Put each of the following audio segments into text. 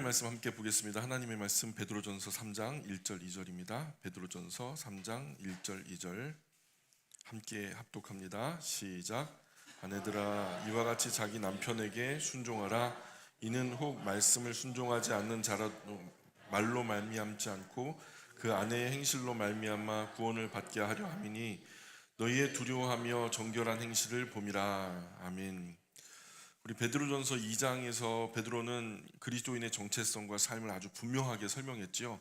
말씀 함께 보겠습니다. 하나님의 말씀 베드로전서 3장 1절 2절입니다. 베드로전서 3장 1절 2절 함께 합독합니다. 시작. 아내들아 이와 같이 자기 남편에게 순종하라. 이는 혹 말씀을 순종하지 않는 자라도 말로 말미암지 않고 그 아내의 행실로 말미암아 구원을 받게 하려 함이니 너희의 두려워하며 정결한 행실을 봄이라. 아멘. 우리 베드로전서 2장에서 베드로는 그리스도인의 정체성과 삶을 아주 분명하게 설명했죠.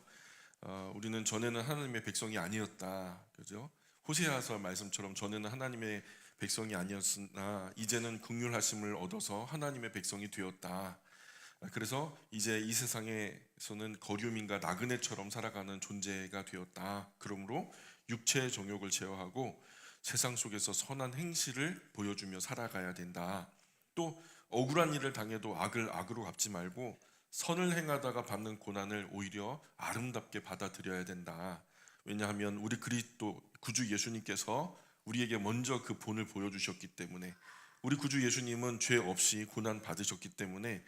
우리는 전에는 하나님의 백성이 아니었다, 그죠? 호세아서 말씀처럼 전에는 하나님의 백성이 아니었으나 이제는 긍휼하심을 얻어서 하나님의 백성이 되었다. 그래서 이제 이 세상에서는 거류민과 나그네처럼 살아가는 존재가 되었다. 그러므로 육체의 정욕을 제어하고 세상 속에서 선한 행실을 보여주며 살아가야 된다. 또 억울한 일을 당해도 악을 악으로 갚지 말고 선을 행하다가 받는 고난을 오히려 아름답게 받아들여야 된다. 왜냐하면 우리 그리스도 구주 예수님께서 우리에게 먼저 그 본을 보여주셨기 때문에, 우리 구주 예수님은 죄 없이 고난 받으셨기 때문에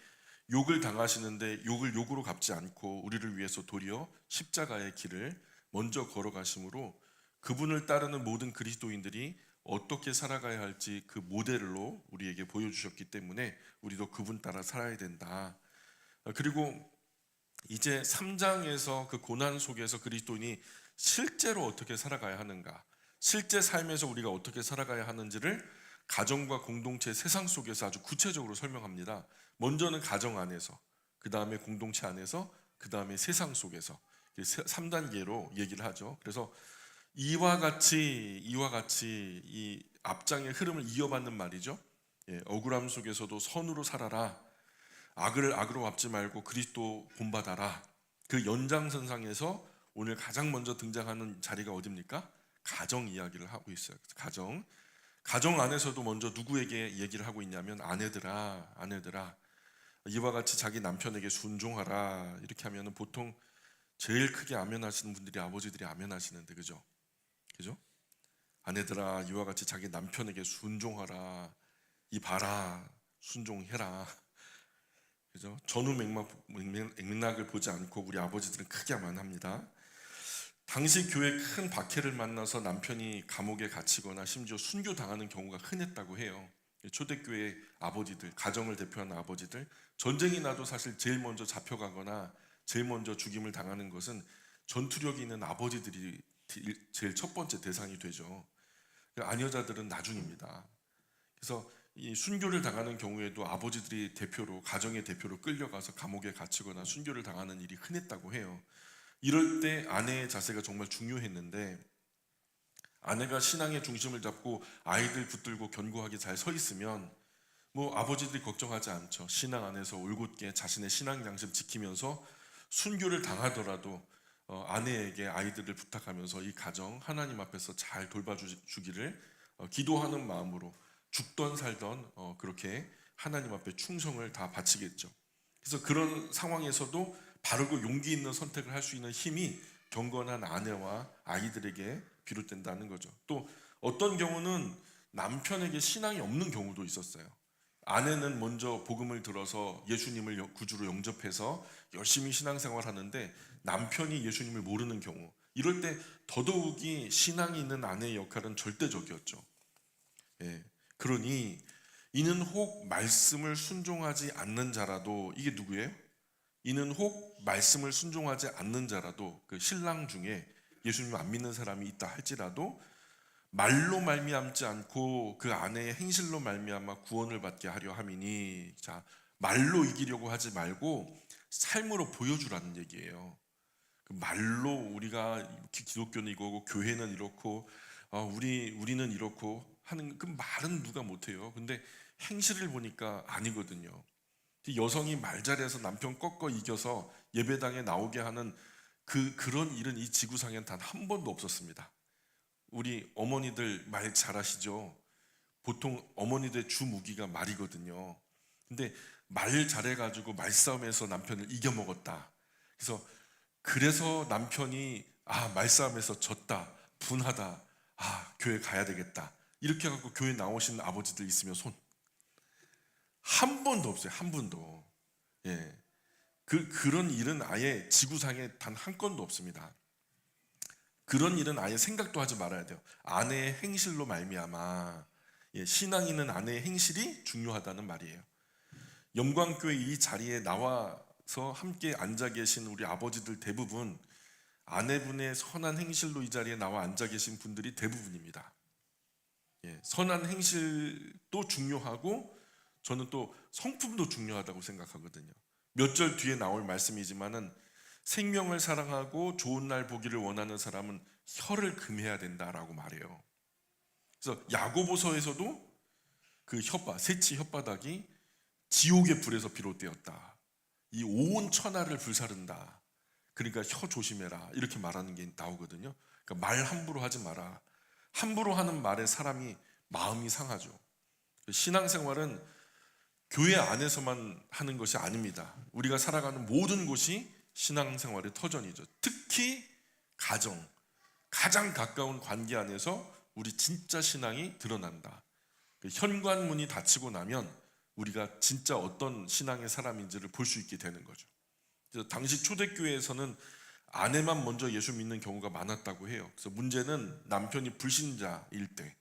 욕을 당하시는데 욕을 욕으로 갚지 않고 우리를 위해서 도리어 십자가의 길을 먼저 걸어가심으로 그분을 따르는 모든 그리스도인들이 어떻게 살아가야 할지 그 모델로 우리에게 보여주셨기 때문에 우리도 그분 따라 살아야 된다. 그리고 이제 3장에서 그 고난 속에서 그리스도인이 실제로 어떻게 살아가야 하는가, 실제 삶에서 우리가 어떻게 살아가야 하는지를 가정과 공동체, 세상 속에서 아주 구체적으로 설명합니다. 먼저는 가정 안에서, 그 다음에 공동체 안에서, 그 다음에 세상 속에서 3단계로 얘기를 하죠. 그래서 이와 같이 이 앞장의 흐름을 이어받는 말이죠. 억울함 속에서도 선으로 살아라. 악을 악으로 갚지 말고 그리스도 본받아라. 그 연장선상에서 오늘 가장 먼저 등장하는 자리가 어디입니까? 가정 이야기를 하고 있어요. 가정 안에서도 먼저 누구에게 얘기를 하고 있냐면 아내들아 이와 같이 자기 남편에게 순종하라. 이렇게 하면은 보통 제일 크게 아멘하시는 분들이 아버지들이 아멘하시는데, 그죠? 아내들아 이와 같이 자기 남편에게 순종하라. 이 봐라, 순종해라. 그죠? 전후 맥락을 보지 않고 우리 아버지들은 크게 아멘합니다. 당시 교회 큰 박해를 만나서 남편이 감옥에 갇히거나 심지어 순교 당하는 경우가 흔했다고 해요. 초대교회 아버지들, 가정을 대표하는 아버지들, 전쟁이 나도 사실 제일 먼저 잡혀가거나 제일 먼저 죽임을 당하는 것은 전투력이 있는 아버지들이 제일 첫 번째 대상이 되죠. 아녀자들은 나중입니다. 그래서 이 순교를 당하는 경우에도 아버지들이 대표로, 가정의 대표로 끌려가서 감옥에 갇히거나 순교를 당하는 일이 흔했다고 해요. 이럴 때 아내의 자세가 정말 중요했는데, 아내가 신앙의 중심을 잡고 아이들 붙들고 견고하게 잘 서 있으면 뭐 아버지들이 걱정하지 않죠. 신앙 안에서 올곧게 자신의 신앙 양심 지키면서 순교를 당하더라도 아내에게 아이들을 부탁하면서 이 가정 하나님 앞에서 잘 돌봐주기를 기도하는 마음으로 죽던 살던 그렇게 하나님 앞에 충성을 다 바치겠죠. 그래서 그런 상황에서도 바르고 용기 있는 선택을 할 수 있는 힘이 경건한 아내와 아이들에게 비롯된다는 거죠. 또 어떤 경우는 남편에게 신앙이 없는 경우도 있었어요. 아내는 먼저 복음을 들어서 예수님을 구주로 영접해서 열심히 신앙생활 하는데 남편이 예수님을 모르는 경우, 이럴 때 더더욱이 신앙이 있는 아내의 역할은 절대적이었죠. 그러니 이는 혹 말씀을 순종하지 않는 자라도, 이게 누구예요? 이는 혹 말씀을 순종하지 않는 자라도, 그 신랑 중에 예수님을 안 믿는 사람이 있다 할지라도 말로 말미암지 않고 그 아내의 행실로 말미암아 구원을 받게 하려 함이니. 자, 말로 이기려고 하지 말고 삶으로 보여주라는 얘기예요. 그 말로 우리가 기독교는 이거고 교회는 이렇고 우리는 이렇고 하는 그 말은 누가 못해요. 근데 행실을 보니까 아니거든요. 여성이 말 잘해서 남편 꺾어 이겨서 예배당에 나오게 하는 그런 일은 이 지구상엔 단 한 번도 없었습니다. 우리 어머니들 말 잘하시죠? 보통 어머니들의 주 무기가 말이거든요. 근데 말 잘해가지고 말싸움에서 남편을 이겨먹었다. 그래서 남편이 말싸움에서 졌다, 분하다, 교회 가야 되겠다, 이렇게 해갖고 교회 나오시는 아버지들 있으면 손. 한 번도 없어요. 한 번도. 그런 일은 아예 지구상에 단 한 건도 없습니다. 그런 일은 아예 생각도 하지 말아야 돼요. 아내의 행실로 말미암아, 신앙인은 아내의 행실이 중요하다는 말이에요. 영광교회 이 자리에 나와서 함께 앉아 계신 우리 아버지들 대부분 아내분의 선한 행실로 이 자리에 나와 앉아 계신 분들이 대부분입니다. 선한 행실도 중요하고 저는 또 성품도 중요하다고 생각하거든요. 몇 절 뒤에 나올 말씀이지만은 생명을 사랑하고 좋은 날 보기를 원하는 사람은 혀를 금해야 된다라고 말해요. 그래서 야고보서에서도 그 새치 혓바닥이 지옥의 불에서 비롯되었다. 이 온 천하를 불사른다. 그러니까 혀 조심해라. 이렇게 말하는 게 나오거든요. 그러니까 말 함부로 하지 마라. 함부로 하는 말에 사람이 마음이 상하죠. 신앙생활은 교회 안에서만 하는 것이 아닙니다. 우리가 살아가는 모든 곳이 신앙생활의 터전이죠. 특히 가정, 가장 가까운 관계 안에서 우리 진짜 신앙이 드러난다. 현관문이 닫히고 나면 우리가 진짜 어떤 신앙의 사람인지를 볼 수 있게 되는 거죠. 그래서 당시 초대교회에서는 아내만 먼저 예수 믿는 경우가 많았다고 해요. 그래서 문제는 남편이 불신자일 때,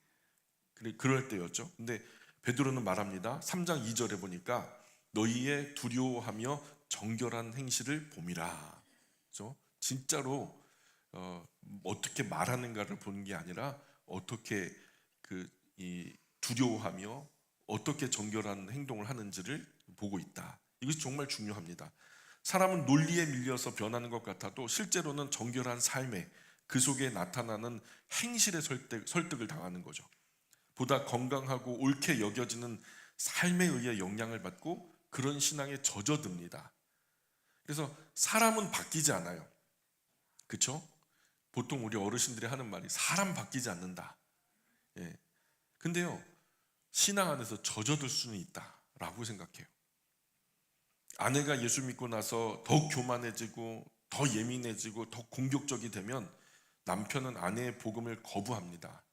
그럴 때였죠. 근데 베드로는 말합니다. 3장 2절에 보니까 너희의 두려워하며 정결한 행실을 봄이라. 그렇죠? 진짜로 어떻게 말하는가를 보는 게 아니라 어떻게 이 두려워하며 어떻게 정결한 행동을 하는지를 보고 있다. 이것이 정말 중요합니다. 사람은 논리에 밀려서 변하는 것 같아도 실제로는 정결한 삶에 그 속에 나타나는 행실의 설득을 당하는 거죠. 보다 건강하고 옳게 여겨지는 삶에 의해 영향을 받고 그런 신앙에 젖어듭니다. 그래서 사람은 바뀌지 않아요. 그렇죠? 보통 우리 어르신들이 하는 말이 사람 바뀌지 않는다. 근데요, 신앙 안에서 젖어들 수는 있다라고 생각해요. 아내가 예수 믿고 나서 더 교만해지고 더 예민해지고 더 공격적이 되면 남편은 아내의 복음을 거부합니다.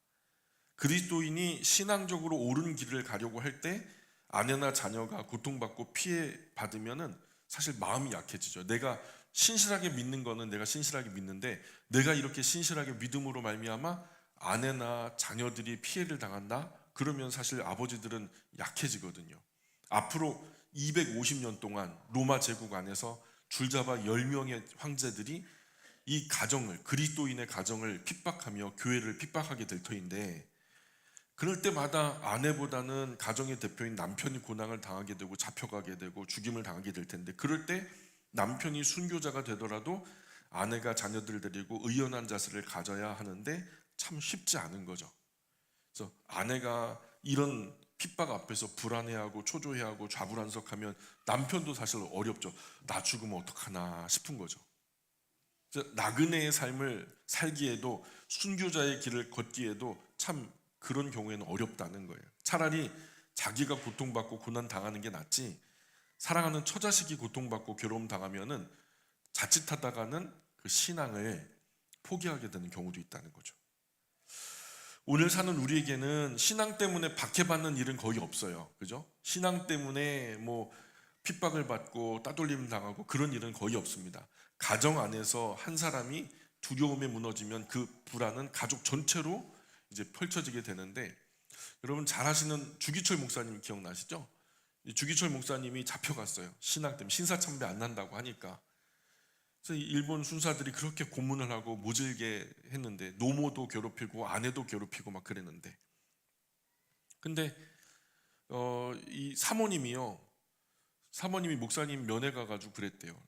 그리스도인이 신앙적으로 옳은 길을 가려고 할 때 아내나 자녀가 고통받고 피해받으면은 사실 마음이 약해지죠. 내가 신실하게 믿는 거는 내가 신실하게 믿는데 내가 이렇게 신실하게 믿음으로 말미암아 아내나 자녀들이 피해를 당한다? 그러면 사실 아버지들은 약해지거든요. 앞으로 250년 동안 로마 제국 안에서 줄잡아 10명의 황제들이 이 가정을, 그리스도인의 가정을 핍박하며 교회를 핍박하게 될 터인데, 그럴 때마다 아내보다는 가정의 대표인 남편이 고난을 당하게 되고 잡혀가게 되고 죽임을 당하게 될 텐데, 그럴 때 남편이 순교자가 되더라도 아내가 자녀들 데리고 의연한 자세를 가져야 하는데 참 쉽지 않은 거죠. 그래서 아내가 이런 핍박 앞에서 불안해하고 초조해하고 좌불안석하면 남편도 사실 어렵죠. 나 죽으면 어떡하나 싶은 거죠. 그래서 나그네의 삶을 살기에도, 순교자의 길을 걷기에도 참 그런 경우에는 어렵다는 거예요. 차라리 자기가 고통받고 고난 당하는 게 낫지, 사랑하는 처자식이 고통받고 괴로움 당하면은 자칫하다가는 그 신앙을 포기하게 되는 경우도 있다는 거죠. 오늘 사는 우리에게는 신앙 때문에 박해받는 일은 거의 없어요. 그죠? 신앙 때문에 뭐 핍박을 받고 따돌림 당하고 그런 일은 거의 없습니다. 가정 안에서 한 사람이 두려움에 무너지면 그 불안은 가족 전체로 이제 펼쳐지게 되는데, 여러분 잘 아시는 주기철 목사님 기억나시죠? 주기철 목사님이 잡혀갔어요. 신앙 때문에 신사참배 안 난다고 하니까. 그래서 일본 순사들이 그렇게 고문을 하고 모질게 했는데, 노모도 괴롭히고 아내도 괴롭히고 막 그랬는데, 근데 이 사모님이 목사님 면회 가가지고 그랬대요.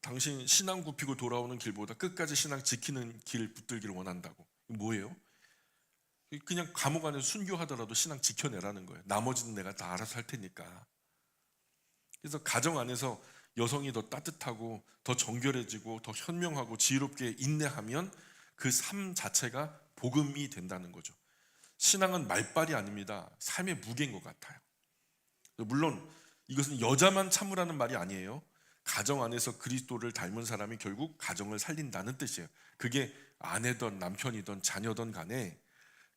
당신 신앙 굽히고 돌아오는 길보다 끝까지 신앙 지키는 길 붙들기를 원한다고. 뭐예요? 그냥 감옥 안에서 순교하더라도 신앙 지켜내라는 거예요. 나머지는 내가 다 알아서 할 테니까. 그래서 가정 안에서 여성이 더 따뜻하고 더 정결해지고 더 현명하고 지혜롭게 인내하면 그 삶 자체가 복음이 된다는 거죠. 신앙은 말빨이 아닙니다. 삶의 무게인 것 같아요. 물론 이것은 여자만 참으라는 말이 아니에요. 가정 안에서 그리스도를 닮은 사람이 결국 가정을 살린다는 뜻이에요. 그게 아내든 남편이든 자녀든 간에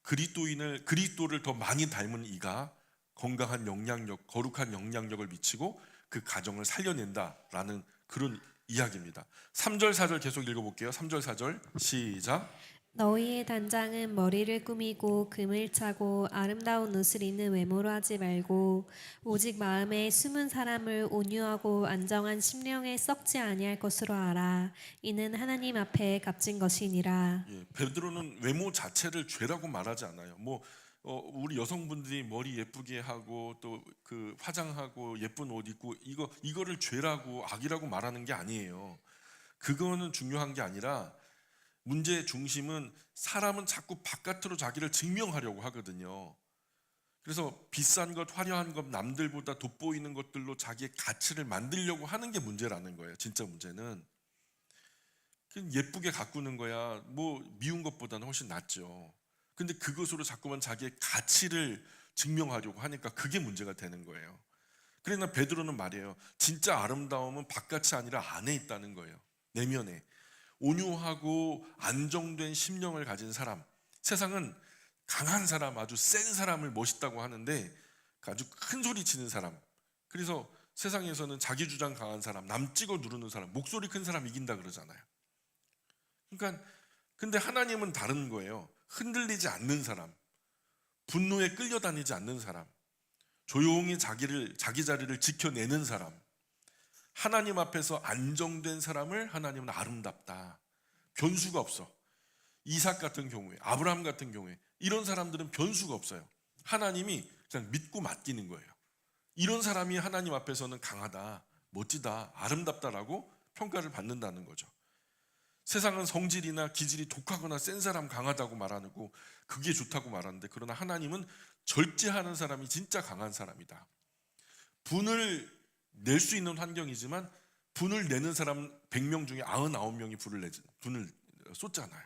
그리스도를 더 많이 닮은 이가 건강한 영향력, 거룩한 영향력을 미치고 그 가정을 살려낸다라는 그런 이야기입니다. 3절 4절 계속 읽어볼게요. 3절 4절 시작. 너희의 단장은 머리를 꾸미고 금을 차고 아름다운 옷을 입는 외모로 하지 말고 오직 마음에 숨은 사람을 온유하고 안정한 심령에 썩지 아니할 것으로 알아. 이는 하나님 앞에 값진 것이니라. 예, 베드로는 외모 자체를 죄라고 말하지 않아요. 우리 여성분들이 머리 예쁘게 하고 또 그 화장하고 예쁜 옷 입고 이거를 죄라고 악이라고 말하는 게 아니에요. 그거는 중요한 게 아니라 문제의 중심은 사람은 자꾸 바깥으로 자기를 증명하려고 하거든요. 그래서 비싼 것, 화려한 것, 남들보다 돋보이는 것들로 자기의 가치를 만들려고 하는 게 문제라는 거예요. 진짜 문제는. 예쁘게 가꾸는 거야. 미운 것보다는 훨씬 낫죠. 근데 그것으로 자꾸만 자기의 가치를 증명하려고 하니까 그게 문제가 되는 거예요. 그러나 베드로는 말이에요. 진짜 아름다움은 바깥이 아니라 안에 있다는 거예요. 내면에. 온유하고 안정된 심령을 가진 사람. 세상은 강한 사람, 아주 센 사람을 멋있다고 하는데 아주 큰 소리 치는 사람. 그래서 세상에서는 자기 주장 강한 사람, 남 찍어 누르는 사람, 목소리 큰 사람 이긴다 그러잖아요. 그러니까 근데 하나님은 다른 거예요. 흔들리지 않는 사람, 분노에 끌려다니지 않는 사람, 조용히 자기 자리를 지켜내는 사람, 하나님 앞에서 안정된 사람을 하나님은 아름답다. 변수가 없어. 이삭 같은 경우에, 아브라함 같은 경우에 이런 사람들은 변수가 없어요. 하나님이 그냥 믿고 맡기는 거예요. 이런 사람이 하나님 앞에서는 강하다, 멋지다, 아름답다라고 평가를 받는다는 거죠. 세상은 성질이나 기질이 독하거나 센 사람 강하다고 말하고 그게 좋다고 말하는데, 그러나 하나님은 절제하는 사람이 진짜 강한 사람이다. 분을 낼 수 있는 환경이지만 분을 내는 사람 100명 중에 99명이 분을 쏟잖아요.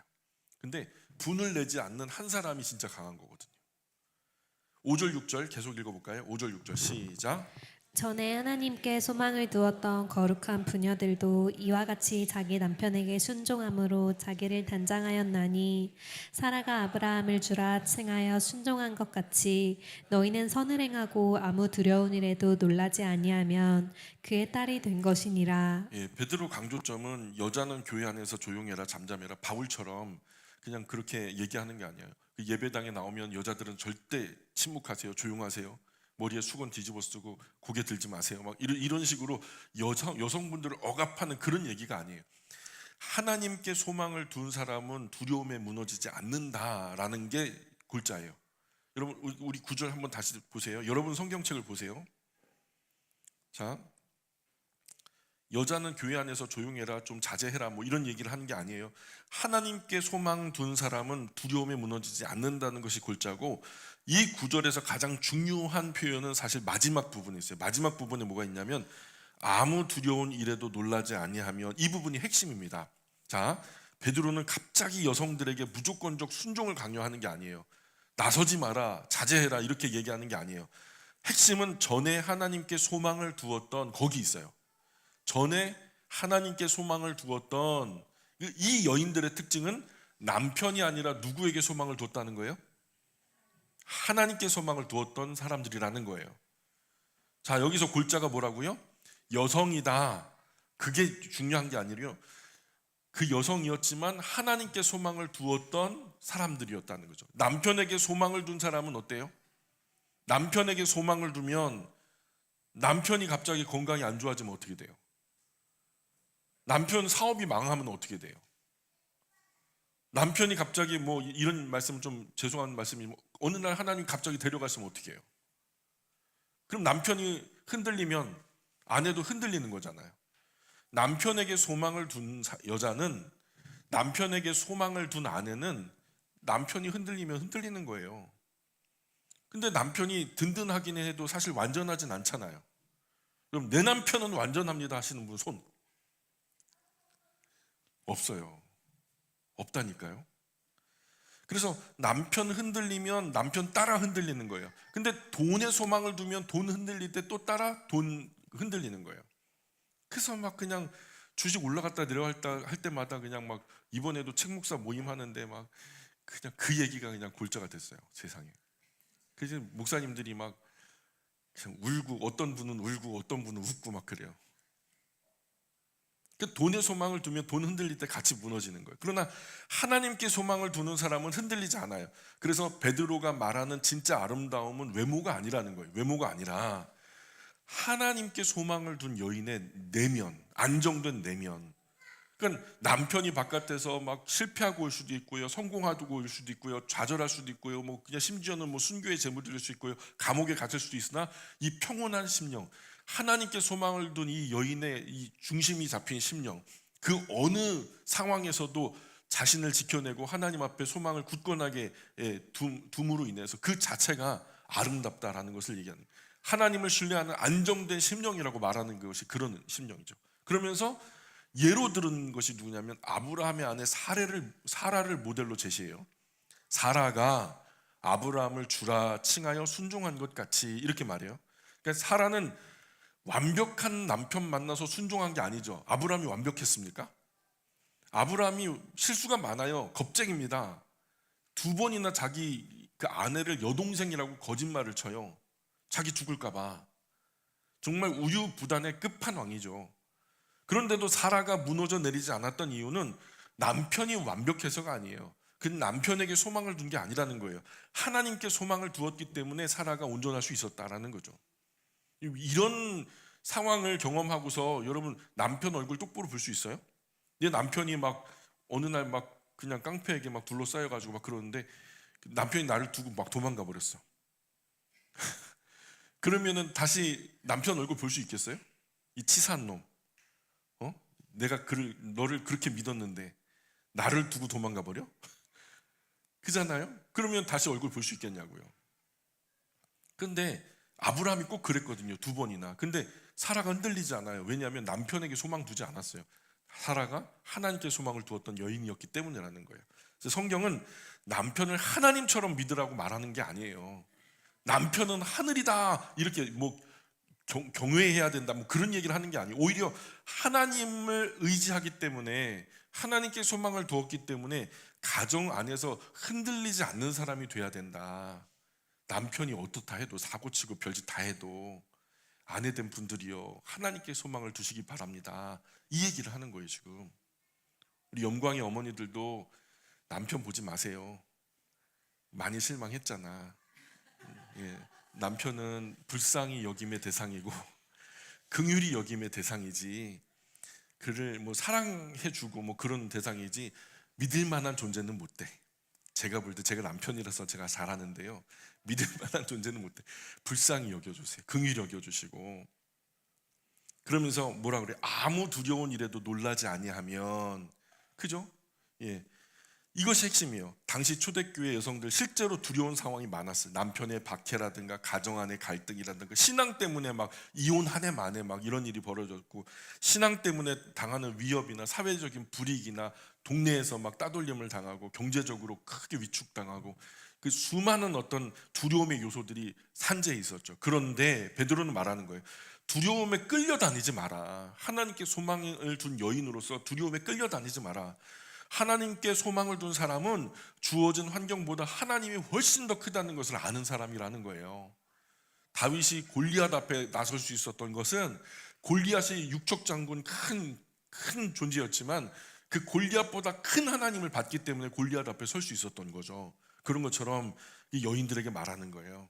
근데 분을 내지 않는 한 사람이 진짜 강한 거거든요. 5절 6절 계속 읽어볼까요? 5절 6절 시작. 전에 하나님께 소망을 두었던 거룩한 부녀들도 이와 같이 자기 남편에게 순종함으로 자기를 단장하였나니 사라가 아브라함을 주라 칭하여 순종한 것 같이 너희는 선을 행하고 아무 두려운 일에도 놀라지 아니하면 그의 딸이 된 것이니라. 예, 베드로 강조점은 여자는 교회 안에서 조용해라, 잠잠해라, 바울처럼 그냥 그렇게 얘기하는 게 아니에요. 그 예배당에 나오면 여자들은 절대 침묵하세요, 조용하세요, 머리에 수건 뒤집어 쓰고 고개 들지 마세요, 막 이런 식으로 여성분들을 억압하는 그런 얘기가 아니에요. 하나님께 소망을 둔 사람은 두려움에 무너지지 않는다라는 게 골자예요. 여러분 우리 9절 한번 다시 보세요. 여러분 성경책을 보세요. 자, 여자는 교회 안에서 조용해라, 좀 자제해라, 이런 얘기를 하는 게 아니에요. 하나님께 소망 둔 사람은 두려움에 무너지지 않는다는 것이 골자고, 이 구절에서 가장 중요한 표현은 사실 마지막 부분에 있어요. 마지막 부분에 뭐가 있냐면 아무 두려운 일에도 놀라지 아니하면, 이 부분이 핵심입니다. 자, 베드로는 갑자기 여성들에게 무조건적 순종을 강요하는 게 아니에요. 나서지 마라, 자제해라 이렇게 얘기하는 게 아니에요. 핵심은 전에 하나님께 소망을 두었던 거기 있어요. 전에 하나님께 소망을 두었던 이 여인들의 특징은 남편이 아니라 누구에게 소망을 뒀다는 거예요? 하나님께 소망을 두었던 사람들이라는 거예요. 자, 여기서 골자가 뭐라고요? 여성이다. 그게 중요한 게 아니고요. 그 여성이었지만 하나님께 소망을 두었던 사람들이었다는 거죠. 남편에게 소망을 둔 사람은 어때요? 남편에게 소망을 두면 남편이 갑자기 건강이 안 좋아지면 어떻게 돼요? 남편 사업이 망하면 어떻게 돼요? 남편이 갑자기 이런 말씀 좀 죄송한 말씀이 어느 날 하나님 갑자기 데려가시면 어떻게 해요? 그럼 남편이 흔들리면 아내도 흔들리는 거잖아요. 남편에게 소망을 둔 여자는, 남편에게 소망을 둔 아내는 남편이 흔들리면 흔들리는 거예요. 근데 남편이 든든하긴 해도 사실 완전하진 않잖아요. 그럼 내 남편은 완전합니다 하시는 분 손 없어요. 없다니까요. 그래서 남편 흔들리면 남편 따라 흔들리는 거예요. 근데 돈에 소망을 두면 돈 흔들릴 때 또 따라 돈 흔들리는 거예요. 그래서 막 그냥 주식 올라갔다 내려갔다 할 때마다 그냥 막 이번에도 책 목사 모임 하는데 막 그냥 그 얘기가 그냥 골자가 됐어요, 세상에. 그래서 목사님들이 막 그냥 울고, 어떤 분은 울고 어떤 분은 웃고 막 그래요. 그 돈에 소망을 두면 돈 흔들릴 때 같이 무너지는 거예요. 그러나 하나님께 소망을 두는 사람은 흔들리지 않아요. 그래서 베드로가 말하는 진짜 아름다움은 외모가 아니라는 거예요. 외모가 아니라 하나님께 소망을 둔 여인의 내면, 안정된 내면. 그러니까 남편이 바깥에서 막 실패하고 올 수도 있고요, 성공하고 올 수도 있고요, 좌절할 수도 있고요, 뭐 그냥 심지어는 뭐 순교의 제물 드릴 수 있고요, 감옥에 갇힐 수도 있으나 이 평온한 심령, 하나님께 소망을 둔 이 여인의 이 중심이 잡힌 심령, 그 어느 상황에서도 자신을 지켜내고 하나님 앞에 소망을 굳건하게 둠으로 인해서 그 자체가 아름답다라는 것을 얘기하는, 하나님을 신뢰하는 안정된 심령이라고 말하는 것이 그런 심령이죠. 그러면서 예로 들은 것이 누구냐면 아브라함의 아내 사라를 모델로 제시해요. 사라가 아브라함을 주라 칭하여 순종한 것 같이, 이렇게 말해요. 그러니까 사라는 완벽한 남편 만나서 순종한 게 아니죠. 아브라함이 완벽했습니까? 아브라함이 실수가 많아요. 겁쟁입니다. 2번이나 자기 그 아내를 여동생이라고 거짓말을 쳐요. 자기 죽을까 봐. 정말 우유부단의 끝판왕이죠. 그런데도 사라가 무너져 내리지 않았던 이유는 남편이 완벽해서가 아니에요. 그 남편에게 소망을 둔 게 아니라는 거예요. 하나님께 소망을 두었기 때문에 사라가 온전할 수 있었다라는 거죠. 이런 상황을 경험하고서 여러분 남편 얼굴 똑바로 볼 수 있어요? 내 남편이 막 어느 날 막 그냥 깡패에게 막 둘러싸여가지고 막 그러는데 남편이 나를 두고 막 도망가 버렸어. 그러면은 다시 남편 얼굴 볼 수 있겠어요? 이 치사한 놈. 내가 너를 그렇게 믿었는데 나를 두고 도망가 버려? 그잖아요? 그러면 다시 얼굴 볼 수 있겠냐고요. 근데 아브라함이 꼭 그랬거든요. 2번이나. 근데 사라가 흔들리지 않아요. 왜냐하면 남편에게 소망 두지 않았어요. 사라가 하나님께 소망을 두었던 여인이었기 때문이라는 거예요. 그래서 성경은 남편을 하나님처럼 믿으라고 말하는 게 아니에요. 남편은 하늘이다 이렇게 뭐 경외해야 된다 뭐 그런 얘기를 하는 게 아니에요. 오히려 하나님을 의지하기 때문에, 하나님께 소망을 두었기 때문에 가정 안에서 흔들리지 않는 사람이 돼야 된다. 남편이 어떻다 해도, 사고치고 별짓 다 해도 아내된 분들이요, 하나님께 소망을 두시기 바랍니다. 이 얘기를 하는 거예요. 지금 우리 영광의 어머니들도 남편 보지 마세요. 많이 실망했잖아. 예, 남편은 불쌍히 여김의 대상이고 긍휼히 여김의 대상이지, 그를 뭐 사랑해주고 뭐 그런 대상이지 믿을 만한 존재는 못 돼. 제가 볼 때, 제가 남편이라서 제가 잘하는데요, 믿을 만한 존재는 못 돼. 불쌍히 여겨주세요. 긍휼히 여겨주시고. 그러면서 뭐라 그래? 아무 두려운 일에도 놀라지 아니하면, 그죠? 예, 이것이 핵심이에요. 당시 초대교회 여성들 실제로 두려운 상황이 많았어요. 남편의 박해라든가 가정 안의 갈등이라든가 신앙 때문에 막 이혼 한 해 만에 막 이런 일이 벌어졌고, 신앙 때문에 당하는 위협이나 사회적인 불이익이나 동네에서 막 따돌림을 당하고 경제적으로 크게 위축당하고, 그 수많은 어떤 두려움의 요소들이 산재해 있었죠. 그런데 베드로는 말하는 거예요. 두려움에 끌려다니지 마라. 하나님께 소망을 둔 여인으로서 두려움에 끌려다니지 마라. 하나님께 소망을 둔 사람은 주어진 환경보다 하나님이 훨씬 더 크다는 것을 아는 사람이라는 거예요. 다윗이 골리앗 앞에 나설 수 있었던 것은 골리앗이 육척 장군 큰 존재였지만 그 골리앗보다 큰 하나님을 받기 때문에 골리앗 앞에 설 수 있었던 거죠. 그런 것처럼 이 여인들에게 말하는 거예요.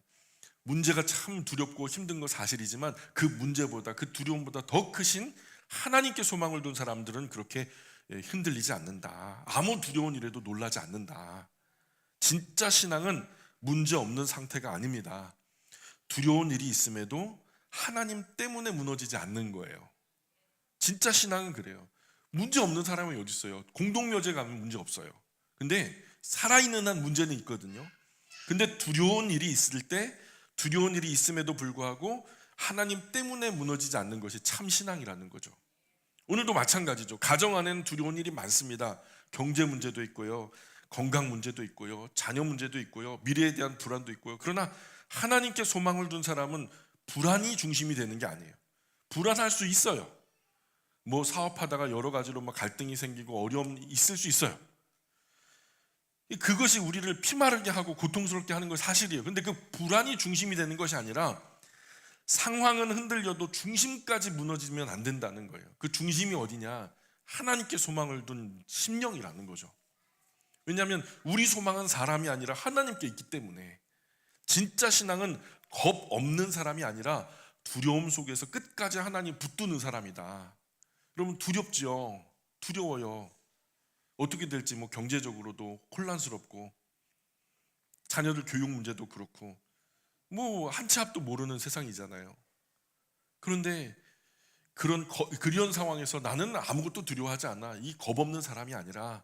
문제가 참 두렵고 힘든 건 사실이지만 그 문제보다, 그 두려움보다 더 크신 하나님께 소망을 둔 사람들은 그렇게 흔들리지 않는다. 아무 두려운 일에도 놀라지 않는다. 진짜 신앙은 문제 없는 상태가 아닙니다. 두려운 일이 있음에도 하나님 때문에 무너지지 않는 거예요. 진짜 신앙은 그래요. 문제 없는 사람이 어디 있어요? 공동묘제 가면 문제 없어요. 근데 살아있는 한 문제는 있거든요. 근데 두려운 일이 있을 때, 두려운 일이 있음에도 불구하고 하나님 때문에 무너지지 않는 것이 참 신앙이라는 거죠. 오늘도 마찬가지죠. 가정 안에는 두려운 일이 많습니다. 경제 문제도 있고요, 건강 문제도 있고요, 자녀 문제도 있고요, 미래에 대한 불안도 있고요. 그러나 하나님께 소망을 둔 사람은 불안이 중심이 되는 게 아니에요. 불안할 수 있어요. 뭐 사업하다가 여러 가지로 막 갈등이 생기고 어려움이 있을 수 있어요. 그것이 우리를 피마르게 하고 고통스럽게 하는 건 사실이에요. 근데 그 불안이 중심이 되는 것이 아니라 상황은 흔들려도 중심까지 무너지면 안 된다는 거예요. 그 중심이 어디냐? 하나님께 소망을 둔 심령이라는 거죠. 왜냐하면 우리 소망은 사람이 아니라 하나님께 있기 때문에 진짜 신앙은 겁 없는 사람이 아니라 두려움 속에서 끝까지 하나님 붙드는 사람이다. 여러분 두렵지요. 두려워요. 어떻게 될지 뭐 경제적으로도 혼란스럽고 자녀들 교육 문제도 그렇고 뭐 한 치 앞도 모르는 세상이잖아요. 그런데 그런 상황에서 나는 아무것도 두려워하지 않아. 이 겁 없는 사람이 아니라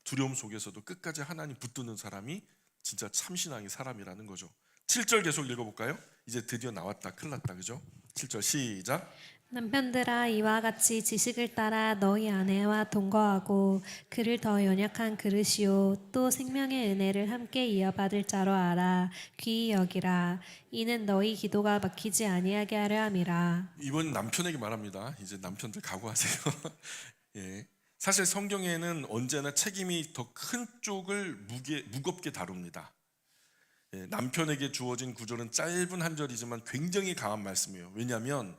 두려움 속에서도 끝까지 하나님 붙드는 사람이 진짜 참신앙의 사람이라는 거죠. 7절 계속 읽어볼까요? 이제 드디어 나왔다. 큰일 났다. 그죠? 7절 시작. 남편들아 이와 같이 지식을 따라 너희 아내와 동거하고 그를 더 연약한 그릇이요 또 생명의 은혜를 함께 이어받을 자로 알아 귀히 여기라 이는 너희 기도가 막히지 아니하게 하려 함이라. 이번 남편에게 말합니다. 이제 남편들 각오하세요. 예. 사실 성경에는 언제나 책임이 더 큰 쪽을 무겁게 다룹니다. 예, 남편에게 주어진 구절은 짧은 한 절이지만 굉장히 강한 말씀이에요. 왜냐하면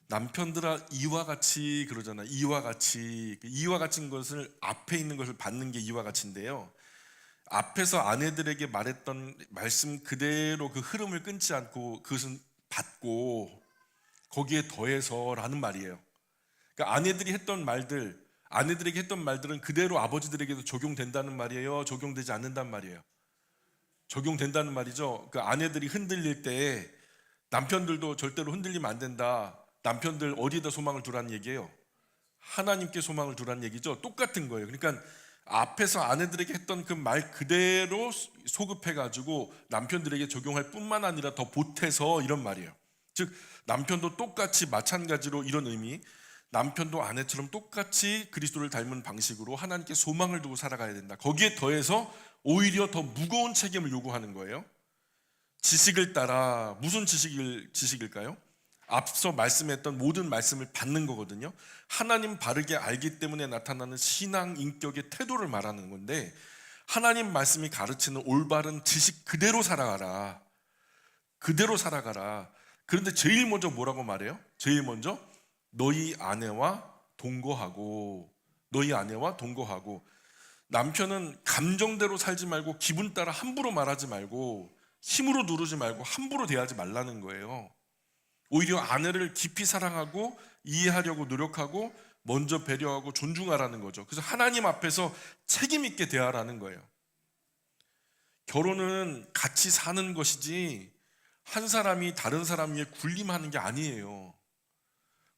남편들아 이와 같이 그러잖아. 이와 같은 것을 앞에 있는 것을 받는 게 이와 같이인데요. 앞에서 아내들에게 말했던 말씀 그대로 그 흐름을 끊지 않고 그것은 받고 거기에 더해서라는 말이에요. 그러니까 아내들에게 했던 말들은 그대로 아버지들에게도 적용된다는 말이에요. 적용되지 않는단 말이에요. 적용된다는 말이죠. 그 아내들이 흔들릴 때 남편들도 절대로 흔들리면 안 된다. 남편들 어디에다 소망을 두라는 얘기예요? 하나님께 소망을 두라는 얘기죠. 똑같은 거예요. 그러니까 앞에서 아내들에게 했던 그 말 그대로 소급해가지고 남편들에게 적용할 뿐만 아니라 더 보태서 이런 말이에요. 즉 남편도 똑같이 마찬가지로 이런 의미, 남편도 아내처럼 똑같이 그리스도를 닮은 방식으로 하나님께 소망을 두고 살아가야 된다. 거기에 더해서 오히려 더 무거운 책임을 요구하는 거예요. 지식을 따라 무슨 지식일까요? 앞서 말씀했던 모든 말씀을 받는 거거든요. 하나님 바르게 알기 때문에 나타나는 신앙 인격의 태도를 말하는 건데 하나님 말씀이 가르치는 올바른 지식 그대로 살아가라. 그대로 살아가라. 그런데 제일 먼저 뭐라고 말해요? 제일 먼저 너희 아내와 동거하고 남편은 감정대로 살지 말고 기분 따라 함부로 말하지 말고 힘으로 누르지 말고 함부로 대하지 말라는 거예요. 오히려 아내를 깊이 사랑하고 이해하려고 노력하고 먼저 배려하고 존중하라는 거죠. 그래서 하나님 앞에서 책임 있게 대하라는 거예요. 결혼은 같이 사는 것이지 한 사람이 다른 사람 위에 군림하는 게 아니에요.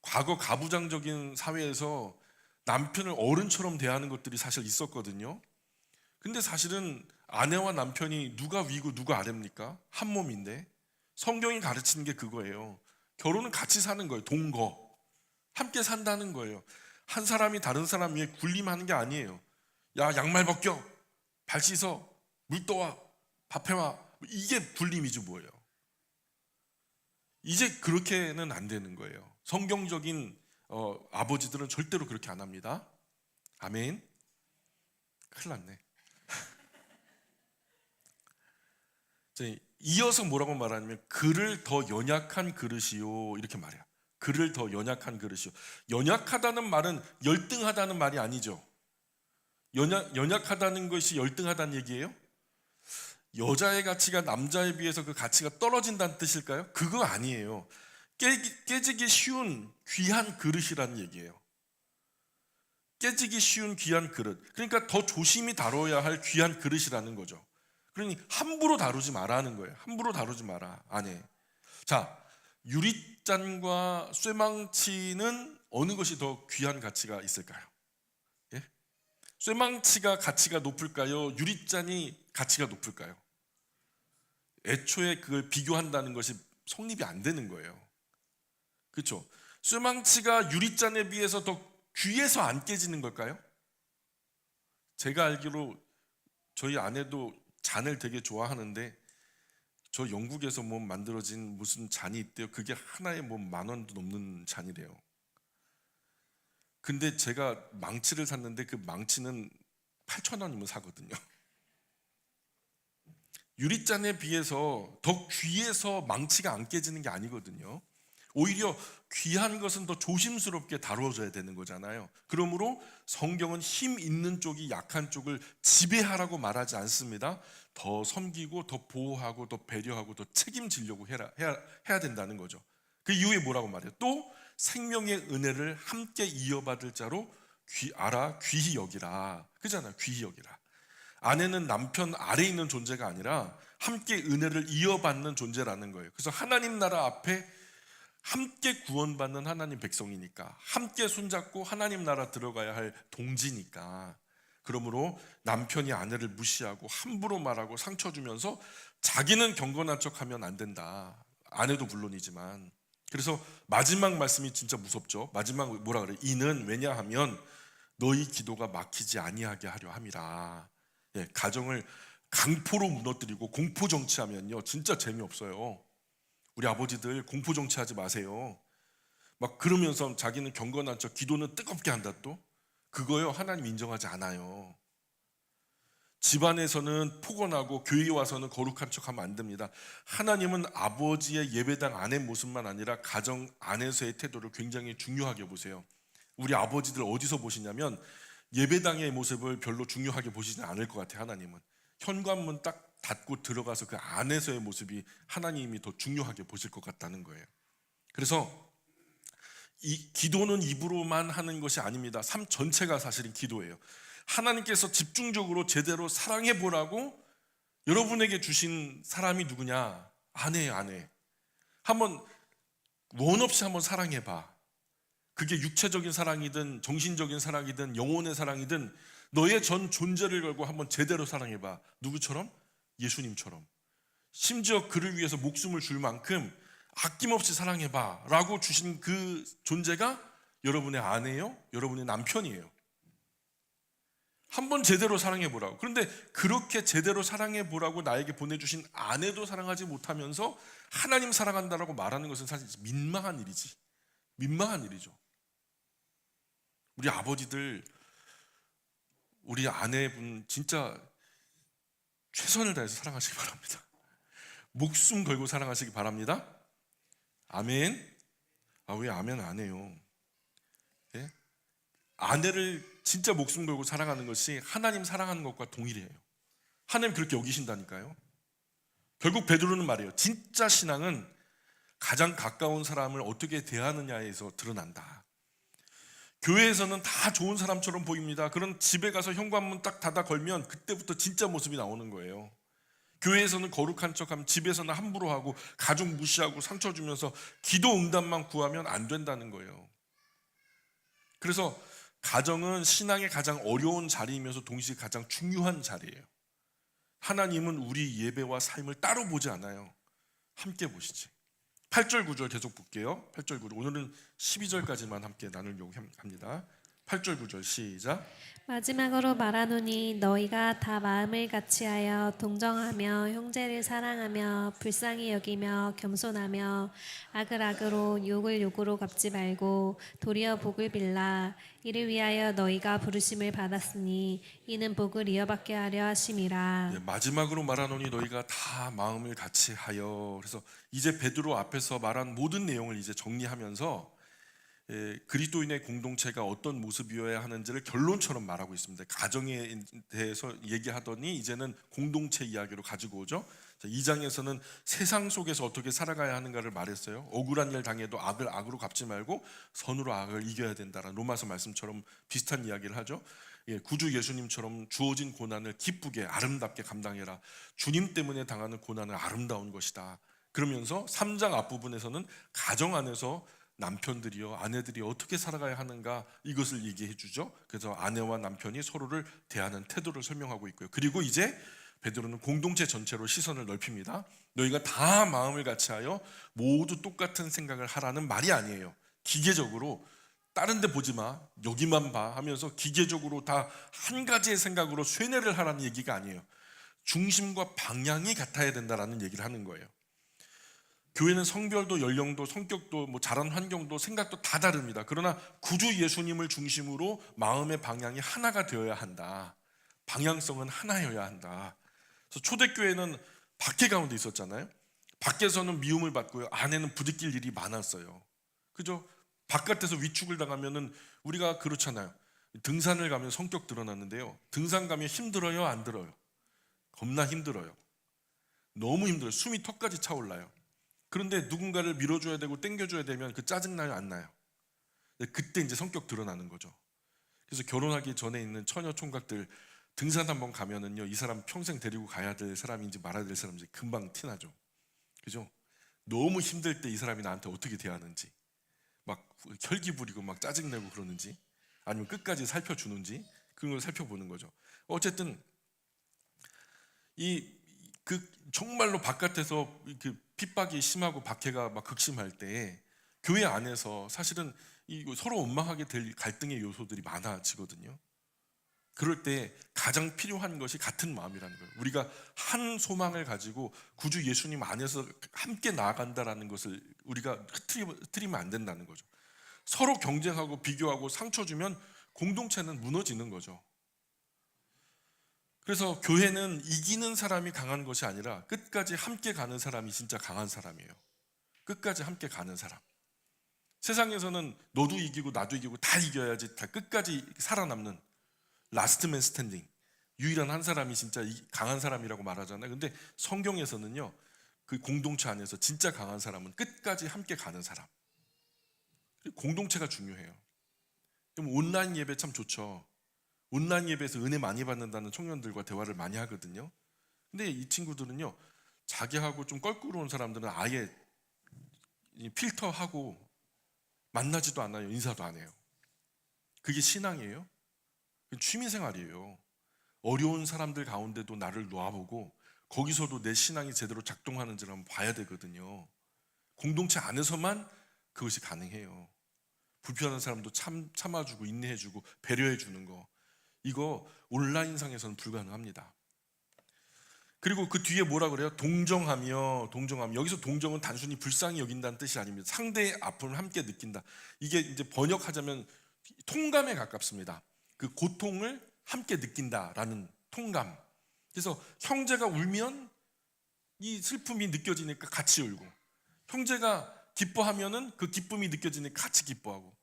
과거 가부장적인 사회에서 남편을 어른처럼 대하는 것들이 사실 있었거든요. 근데 사실은 아내와 남편이 누가 위고 누가 아래입니까? 한 몸인데 성경이 가르치는 게 그거예요. 결혼은 같이 사는 거예요. 동거. 함께 산다는 거예요. 한 사람이 다른 사람 위에 군림하는 게 아니에요. 야 양말 벗겨. 발 씻어. 물 떠와. 밥 해와. 이게 군림이지 뭐예요. 이제 그렇게는 안 되는 거예요. 성경적인 아버지들은 절대로 그렇게 안 합니다. 아멘. 큰일 났네. 이어서 뭐라고 말하냐면 그를 더 연약한 그릇이요 이렇게 말해요. 그를 더 연약한 그릇이요. 연약하다는 말은 열등하다는 말이 아니죠. 연약하다는 것이 열등하다는 얘기예요? 여자의 가치가 남자에 비해서 그 가치가 떨어진다는 뜻일까요? 그거 아니에요. 깨지기 쉬운 귀한 그릇이라는 얘기예요. 깨지기 쉬운 귀한 그릇. 그러니까 더 조심히 다뤄야 할 귀한 그릇이라는 거죠. 그러니 함부로 다루지 마라는 거예요. 함부로 다루지 마라. 아니. 자, 유리잔과 쇠망치는 어느 것이 더 귀한 가치가 있을까요? 예? 쇠망치가 가치가 높을까요? 유리잔이 가치가 높을까요? 애초에 그걸 비교한다는 것이 성립이 안 되는 거예요. 그렇죠? 쇠망치가 유리잔에 비해서 더 귀해서 안 깨지는 걸까요? 제가 알기로 저희 아내도 잔을 되게 좋아하는데 저 영국에서 뭐 만들어진 무슨 잔이 있대요. 그게 하나에 뭐 10,000원도 넘는 잔이래요. 근데 제가 망치를 샀는데 그 망치는 8,000원이면 사거든요. 유리잔에 비해서 더 귀해서 망치가 안 깨지는 게 아니거든요. 오히려 귀한 것은 더 조심스럽게 다뤄져야 되는 거잖아요. 그러므로 성경은 힘 있는 쪽이 약한 쪽을 지배하라고 말하지 않습니다. 더 섬기고 더 보호하고 더 배려하고 더 책임지려고 해야 된다는 거죠. 그 이후에 뭐라고 말해요? 또 생명의 은혜를 함께 이어받을 자로 귀히 여기라. 그잖아요. 귀히 여기라. 아내는 남편 아래에 있는 존재가 아니라 함께 은혜를 이어받는 존재라는 거예요. 그래서 하나님 나라 앞에 함께 구원받는 하나님 백성이니까, 함께 손잡고 하나님 나라 들어가야 할 동지니까, 그러므로 남편이 아내를 무시하고 함부로 말하고 상처 주면서 자기는 경건한 척하면 안 된다. 아내도 물론이지만. 그래서 마지막 말씀이 진짜 무섭죠. 마지막 뭐라 그래? 이는 왜냐하면 너희 기도가 막히지 아니하게 하려 함이라. 예, 가정을 강포로 무너뜨리고 공포 정치하면요 진짜 재미없어요. 우리 아버지들 공포 정치하지 마세요. 막 그러면서 자기는 경건한 척, 기도는 뜨겁게 한다. 또 그거요 하나님 인정하지 않아요. 집안에서는 포건하고 교회에 와서는 거룩한 척하면 안 됩니다. 하나님은 아버지의 예배당 안의 모습만 아니라 가정 안에서의 태도를 굉장히 중요하게 보세요. 우리 아버지들 어디서 보시냐면 예배당의 모습을 별로 중요하게 보시지 않을 것 같아요. 하나님은 현관문 딱 닫고 들어가서 그 안에서의 모습이 하나님이 더 중요하게 보실 것 같다는 거예요. 그래서 이 기도는 입으로만 하는 것이 아닙니다. 삶 전체가 사실은 기도예요. 하나님께서 집중적으로 제대로 사랑해 보라고 여러분에게 주신 사람이 누구냐? 아내예요. 아내. 한번 원 없이 한번 사랑해 봐. 그게 육체적인 사랑이든 정신적인 사랑이든 영혼의 사랑이든 너의 전 존재를 걸고 한번 제대로 사랑해 봐. 누구처럼? 예수님처럼. 심지어 그를 위해서 목숨을 줄 만큼 아낌없이 사랑해 봐 라고 주신 그 존재가 여러분의 아내예요. 여러분의 남편이에요. 한번 제대로 사랑해 보라고. 그런데 그렇게 제대로 사랑해 보라고 나에게 보내주신 아내도 사랑하지 못하면서 하나님 사랑한다라고 말하는 것은 사실 민망한 일이지. 민망한 일이죠. 우리 아버지들, 우리 아내분 진짜 최선을 다해서 사랑하시기 바랍니다. 목숨 걸고 사랑하시기 바랍니다. 아멘. 왜 아멘 안 해요? 예? 아내를 진짜 목숨 걸고 사랑하는 것이 하나님 사랑하는 것과 동일해요. 하나님 그렇게 여기신다니까요. 결국 베드로는 말해요. 진짜 신앙은 가장 가까운 사람을 어떻게 대하느냐에서 드러난다. 교회에서는 다 좋은 사람처럼 보입니다. 그런 집에 가서 현관문 딱 닫아 걸면 그때부터 진짜 모습이 나오는 거예요. 교회에서는 거룩한 척하면 집에서는 함부로 하고 가족 무시하고 상처 주면서 기도 응답만 구하면 안 된다는 거예요. 그래서 가정은 신앙의 가장 어려운 자리이면서 동시에 가장 중요한 자리예요. 하나님은 우리 예배와 삶을 따로 보지 않아요. 함께 보시지. 8절 9절 계속 볼게요. 8절 9절 오늘은 12절까지만 함께 나누려고 합니다. 8절 9절 시작. 마지막으로 말하노니 너희가 다 마음을 같이하여 동정하며 형제를 사랑하며 불쌍히 여기며 겸손하며 악을 악으로 욕을 욕으로 갚지 말고 도리어 복을 빌라. 이를 위하여 너희가 부르심을 받았으니 이는 복을 이어받게 하려 하심이라. 네, 마지막으로 말하노니 너희가 다 마음을 같이하여. 그래서 이제 베드로 앞에서 말한 모든 내용을 이제 정리하면서 그리스도인의 공동체가 어떤 모습이어야 하는지를 결론처럼 말하고 있습니다. 가정에 대해서 얘기하더니 이제는 공동체 이야기로 가지고 오죠. 2장에서는 세상 속에서 어떻게 살아가야 하는가를 말했어요. 억울한 일 당해도 악을 악으로 갚지 말고 선으로 악을 이겨야 된다라는 로마서 말씀처럼 비슷한 이야기를 하죠. 구주 예수님처럼 주어진 고난을 기쁘게 아름답게 감당해라. 주님 때문에 당하는 고난은 아름다운 것이다. 그러면서 3장 앞부분에서는 가정 안에서 남편들이요 아내들이 어떻게 살아가야 하는가 이것을 얘기해 주죠. 그래서 아내와 남편이 서로를 대하는 태도를 설명하고 있고요. 그리고 이제 베드로는 공동체 전체로 시선을 넓힙니다. 너희가 다 마음을 같이하여 모두 똑같은 생각을 하라는 말이 아니에요. 기계적으로 다른 데 보지 마 여기만 봐 하면서 기계적으로 다 한 가지의 생각으로 쇠뇌를 하라는 얘기가 아니에요. 중심과 방향이 같아야 된다라는 얘기를 하는 거예요. 교회는 성별도 연령도 성격도 자란 환경도 생각도 다 다릅니다. 그러나 구주 예수님을 중심으로 마음의 방향이 하나가 되어야 한다. 방향성은 하나여야 한다. 그래서 초대교회는 박해 가운데 있었잖아요. 밖에서는 미움을 받고요. 안에는 부딪힐 일이 많았어요. 그죠? 바깥에서 위축을 당하면은 우리가 그렇잖아요. 등산을 가면 성격 드러나는데요. 등산 가면 힘들어요, 안 들어요? 겁나 힘들어요. 너무 힘들어요. 숨이 턱까지 차올라요. 그런데 누군가를 밀어줘야 되고 땡겨줘야 되면 그 짜증나요, 안 나요? 그때 이제 성격 드러나는 거죠. 그래서 결혼하기 전에 있는 처녀 총각들 등산 한번 가면은요, 이 사람 평생 데리고 가야 될 사람인지 말아야 될 사람인지 금방 티나죠. 그죠? 너무 힘들 때 이 사람이 나한테 어떻게 대하는지, 막 혈기 부리고 막 짜증내고 그러는지, 아니면 끝까지 살펴주는지, 그런 걸 살펴보는 거죠. 어쨌든 그 정말로 바깥에서 그 핍박이 심하고 박해가 막 극심할 때 교회 안에서 사실은 서로 원망하게 될 갈등의 요소들이 많아지거든요. 그럴 때 가장 필요한 것이 같은 마음이라는 거예요. 우리가 한 소망을 가지고 구주 예수님 안에서 함께 나아간다라는 것을 우리가 흐트리면 안 된다는 거죠. 서로 경쟁하고 비교하고 상처 주면 공동체는 무너지는 거죠. 그래서 교회는 이기는 사람이 강한 것이 아니라 끝까지 함께 가는 사람이 진짜 강한 사람이에요. 끝까지 함께 가는 사람. 세상에서는 너도 이기고 나도 이기고 다 이겨야지 다 끝까지 살아남는 라스트맨 스탠딩, 유일한 한 사람이 진짜 강한 사람이라고 말하잖아요. 근데 성경에서는요, 그 공동체 안에서 진짜 강한 사람은 끝까지 함께 가는 사람. 공동체가 중요해요. 그럼 온라인 예배 참 좋죠. 온라인 예배에서 은혜 많이 받는다는 청년들과 대화를 많이 하거든요. 근데 이 친구들은요, 자기하고 좀 껄끄러운 사람들은 아예 필터하고 만나지도 않아요. 인사도 안 해요. 그게 신앙이에요? 취미생활이에요. 어려운 사람들 가운데도 나를 놓아보고 거기서도 내 신앙이 제대로 작동하는지를 한번 봐야 되거든요. 공동체 안에서만 그것이 가능해요. 불편한 사람도 참아주고 인내해주고 배려해주는 거, 이거 온라인상에서는 불가능합니다. 그리고 그 뒤에 뭐라 그래요? 동정하며. 여기서 동정은 단순히 불쌍히 여긴다는 뜻이 아닙니다. 상대의 아픔을 함께 느낀다. 이게 이제 번역하자면 통감에 가깝습니다. 그 고통을 함께 느낀다라는 통감. 그래서 형제가 울면 이 슬픔이 느껴지니까 같이 울고, 형제가 기뻐하면은 그 기쁨이 느껴지니까 같이 기뻐하고,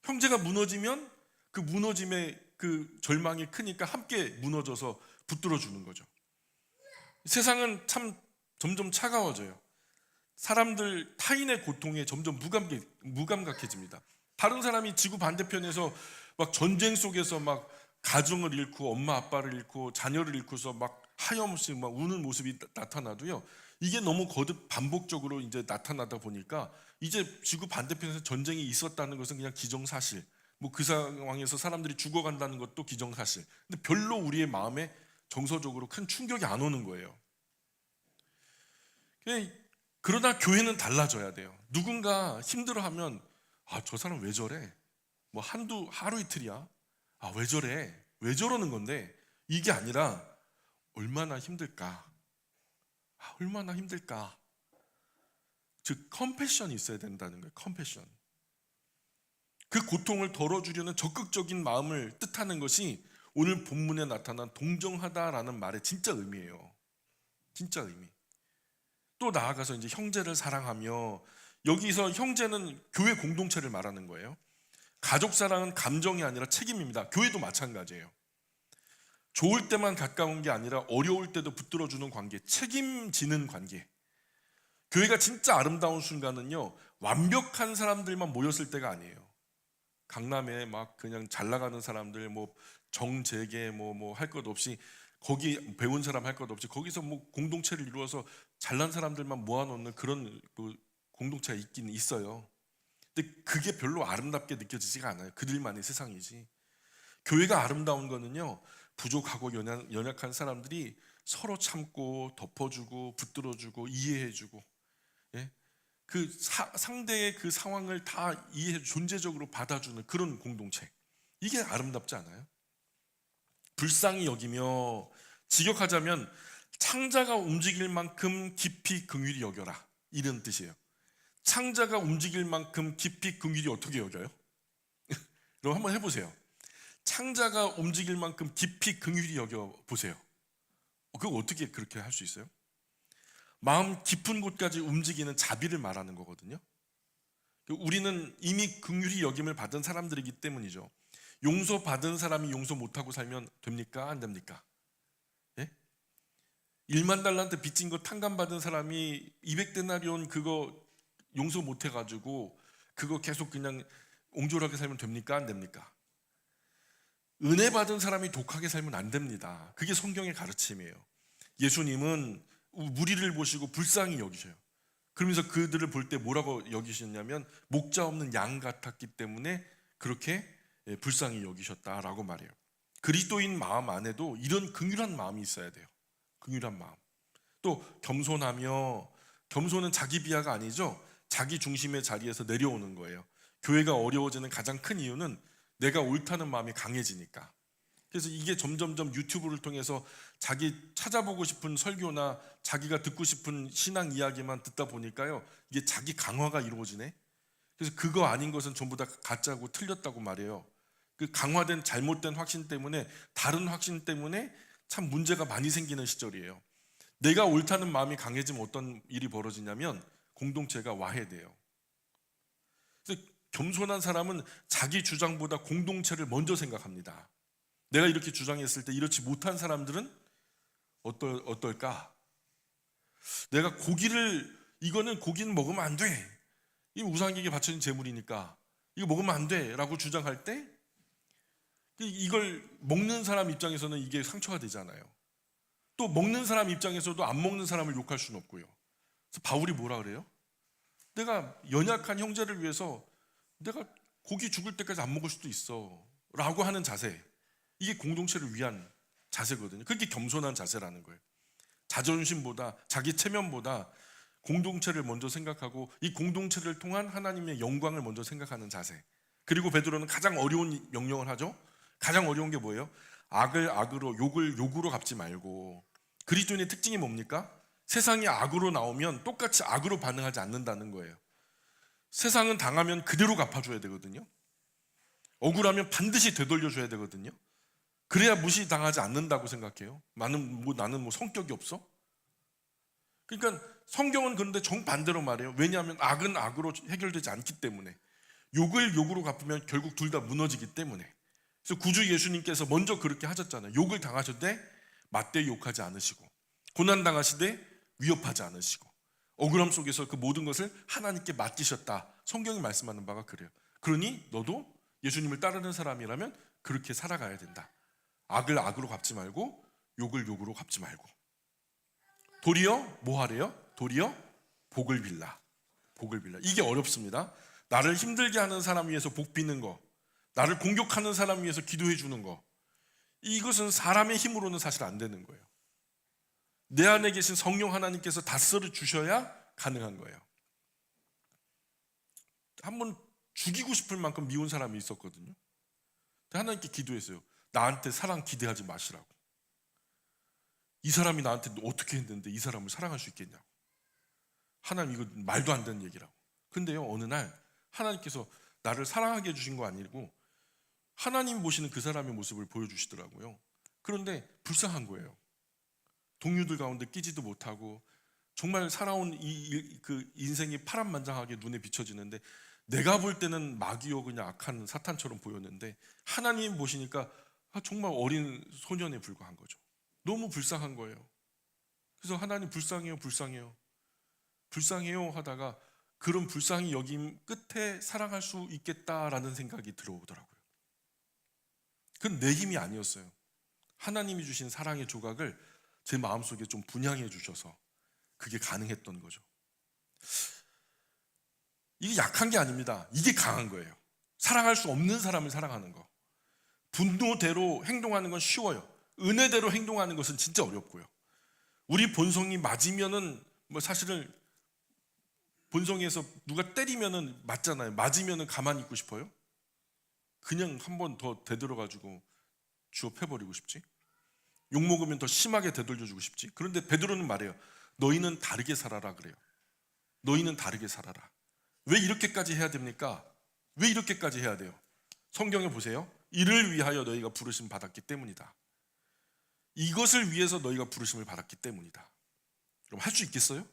형제가 무너지면 그 무너짐의 그 절망이 크니까 함께 무너져서 붙들어 주는 거죠. 세상은 참 점점 차가워져요. 사람들 타인의 고통에 점점 무감각해집니다. 다른 사람이 지구 반대편에서 막 전쟁 속에서 막 가정을 잃고 엄마 아빠를 잃고 자녀를 잃고서 막 하염없이 막 우는 모습이 나타나도요, 이게 너무 거듭 반복적으로 이제 나타나다 보니까 이제 지구 반대편에서 전쟁이 있었다는 것은 그냥 기정사실, 뭐 그 상황에서 사람들이 죽어간다는 것도 기정사실. 근데 별로 우리의 마음에 정서적으로 큰 충격이 안 오는 거예요. 그러나 교회는 달라져야 돼요. 누군가 힘들어하면 저 사람 왜 저래? 뭐 하루 이틀이야? 왜 저래? 왜 저러는 건데? 이게 아니라 얼마나 힘들까? 얼마나 힘들까? 즉 컴패션이 있어야 된다는 거예요. 컴패션. 그 고통을 덜어주려는 적극적인 마음을 뜻하는 것이 오늘 본문에 나타난 동정하다라는 말의 진짜 의미예요. 진짜 의미. 또 나아가서 이제 형제를 사랑하며, 여기서 형제는 교회 공동체를 말하는 거예요. 가족 사랑은 감정이 아니라 책임입니다. 교회도 마찬가지예요. 좋을 때만 가까운 게 아니라 어려울 때도 붙들어주는 관계, 책임지는 관계. 교회가 진짜 아름다운 순간은요, 완벽한 사람들만 모였을 때가 아니에요. 강남에 막 그냥 잘 나가는 사람들, 뭐 정재계 뭐 할 것 없이, 거기 배운 사람 할 것 없이 거기서 뭐 공동체를 이루어서 잘난 사람들만 모아놓는 그런 그 공동체가 있긴 있어요. 근데 그게 별로 아름답게 느껴지지가 않아요. 그들만의 세상이지. 교회가 아름다운 거는요, 부족하고 연약한 사람들이 서로 참고 덮어주고 붙들어주고 이해해주고, 예? 그 상대의 그 상황을 다 존재적으로 받아주는 그런 공동체, 이게 아름답지 않아요? 불쌍히 여기며, 직역하자면 창자가 움직일 만큼 깊이 긍휼히 여겨라, 이런 뜻이에요. 창자가 움직일 만큼 깊이 긍휼히 어떻게 여겨요? 그럼 한번 해보세요. 창자가 움직일 만큼 깊이 긍휼히 여겨보세요. 그거 어떻게 그렇게 할 수 있어요? 마음 깊은 곳까지 움직이는 자비를 말하는 거거든요. 우리는 이미 긍휼히 여김을 받은 사람들이기 때문이죠. 용서받은 사람이 용서 못하고 살면 됩니까? 안 됩니까? 예? 1만 달란트 빚진 거 탕감받은 사람이 200데나리온 그거 용서 못해가지고 그거 계속 그냥 옹졸하게 살면 됩니까? 안 됩니까? 은혜 받은 사람이 독하게 살면 안 됩니다. 그게 성경의 가르침이에요. 예수님은 무리를 보시고 불쌍히 여기셔요. 그러면서 그들을 볼 때 뭐라고 여기셨냐면 목자 없는 양 같았기 때문에 그렇게 불쌍히 여기셨다라고 말해요. 그리스도인 마음 안에도 이런 긍휼한 마음이 있어야 돼요. 긍휼한 마음. 또 겸손하며, 겸손은 자기 비하가 아니죠. 자기 중심의 자리에서 내려오는 거예요. 교회가 어려워지는 가장 큰 이유는 내가 옳다는 마음이 강해지니까. 그래서 이게 점점점 유튜브를 통해서 자기 찾아보고 싶은 설교나 자기가 듣고 싶은 신앙 이야기만 듣다 보니까요, 이게 자기 강화가 이루어지네. 그래서 그거 아닌 것은 전부 다 가짜고 틀렸다고 말해요. 그 강화된 잘못된 확신 때문에, 다른 확신 때문에 참 문제가 많이 생기는 시절이에요. 내가 옳다는 마음이 강해지면 어떤 일이 벌어지냐면 공동체가 와해돼요. 그래서 겸손한 사람은 자기 주장보다 공동체를 먼저 생각합니다. 내가 이렇게 주장했을 때 이렇지 못한 사람들은 어떨까? 내가 이거는 고기는 먹으면 안 돼. 이 우상에게 바쳐진 제물이니까 이거 먹으면 안 돼 라고 주장할 때 이걸 먹는 사람 입장에서는 이게 상처가 되잖아요. 또 먹는 사람 입장에서도 안 먹는 사람을 욕할 수는 없고요. 그래서 바울이 뭐라 그래요? 내가 연약한 형제를 위해서 내가 고기 죽을 때까지 안 먹을 수도 있어 라고 하는 자세, 이게 공동체를 위한 자세거든요. 그게 겸손한 자세라는 거예요. 자존심보다, 자기 체면보다 공동체를 먼저 생각하고 이 공동체를 통한 하나님의 영광을 먼저 생각하는 자세. 그리고 베드로는 가장 어려운 명령을 하죠. 가장 어려운 게 뭐예요? 악을 악으로, 욕을 욕으로 갚지 말고. 그리스도인의 특징이 뭡니까? 세상이 악으로 나오면 똑같이 악으로 반응하지 않는다는 거예요. 세상은 당하면 그대로 갚아줘야 되거든요. 억울하면 반드시 되돌려줘야 되거든요. 그래야 무시당하지 않는다고 생각해요. 나는 뭐 성격이 없어? 그러니까 성경은 그런데 정반대로 말해요. 왜냐하면 악은 악으로 해결되지 않기 때문에, 욕을 욕으로 갚으면 결국 둘 다 무너지기 때문에. 그래서 구주 예수님께서 먼저 그렇게 하셨잖아요. 욕을 당하셨되 맞대 욕하지 않으시고, 고난 당하시되 위협하지 않으시고, 억울함 속에서 그 모든 것을 하나님께 맡기셨다. 성경이 말씀하는 바가 그래요. 그러니 너도 예수님을 따르는 사람이라면 그렇게 살아가야 된다. 악을 악으로 갚지 말고 욕을 욕으로 갚지 말고, 도리어 뭐 하래요? 도리어 복을 빌라. 복을 빌라. 이게 어렵습니다. 나를 힘들게 하는 사람 위해서 복 비는 거, 나를 공격하는 사람 위해서 기도해 주는 거, 이것은 사람의 힘으로는 사실 안 되는 거예요. 내 안에 계신 성령 하나님께서 다스려 주셔야 가능한 거예요. 한번 죽이고 싶을 만큼 미운 사람이 있었거든요. 하나님께 기도했어요. 나한테 사랑 기대하지 마시라고. 이 사람이 나한테 어떻게 했는데 이 사람을 사랑할 수 있겠냐고. 하나님, 이거 말도 안 되는 얘기라고. 근데요, 어느 날 하나님께서 나를 사랑하게 해주신 거 아니고 하나님 보시는 그 사람의 모습을 보여주시더라고요. 그런데 불쌍한 거예요. 동료들 가운데 끼지도 못하고 정말 살아온 그 인생이 파란만장하게 눈에 비춰지는데, 내가 볼 때는 마귀요 그냥 악한 사탄처럼 보였는데 하나님 보시니까 정말 어린 소년에 불과한 거죠. 너무 불쌍한 거예요. 그래서 하나님 불쌍해요, 불쌍해요, 불쌍해요 하다가 그런 불쌍히 여김 끝에 사랑할 수 있겠다라는 생각이 들어오더라고요. 그건 내 힘이 아니었어요. 하나님이 주신 사랑의 조각을 제 마음속에 좀 분양해 주셔서 그게 가능했던 거죠. 이게 약한 게 아닙니다. 이게 강한 거예요. 사랑할 수 없는 사람을 사랑하는 거. 분노대로 행동하는 건 쉬워요. 은혜대로 행동하는 것은 진짜 어렵고요. 우리 본성이 맞으면은 사실은 본성에서 누가 때리면은 맞잖아요. 맞으면은 가만히 있고 싶어요? 그냥 한 번 더 되돌아가지고 주워 패버리고 싶지? 욕 먹으면 더 심하게 되돌려주고 싶지? 그런데 베드로는 말해요. 너희는 다르게 살아라 그래요. 너희는 다르게 살아라. 왜 이렇게까지 해야 됩니까? 왜 이렇게까지 해야 돼요? 성경에 보세요. 이를 위하여 너희가 부르심 받았기 때문이다. 이것을 위해서 너희가 부르심을 받았기 때문이다. 그럼 할 수 있겠어요?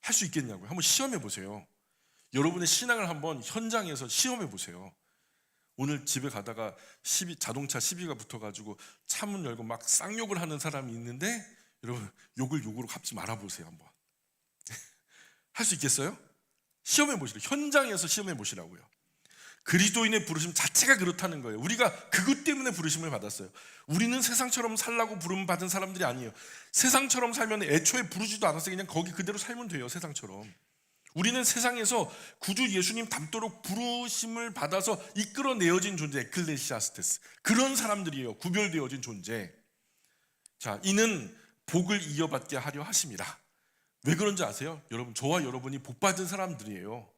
할 수 있겠냐고요? 한번 시험해 보세요. 여러분의 신앙을 한번 현장에서 시험해 보세요. 오늘 집에 가다가 자동차 시비가 붙어가지고 차문 열고 막 쌍욕을 하는 사람이 있는데 여러분 욕을 욕으로 갚지 말아보세요. 한번 할 수 있겠어요? 시험해 보시라고. 현장에서 시험해 보시라고요. 그리스도인의 부르심 자체가 그렇다는 거예요. 우리가 그것 때문에 부르심을 받았어요. 우리는 세상처럼 살라고 부름 받은 사람들이 아니에요. 세상처럼 살면 애초에 부르지도 않았어요. 그냥 거기 그대로 살면 돼요. 세상처럼. 우리는 세상에서 구주 예수님 닮도록 부르심을 받아서 이끌어내어진 존재, 에클레시아스테스. 그런 사람들이에요. 구별되어진 존재. 자, 이는 복을 이어받게 하려 하심이라. 왜 그런지 아세요? 여러분, 저와 여러분이 복받은 사람들이에요.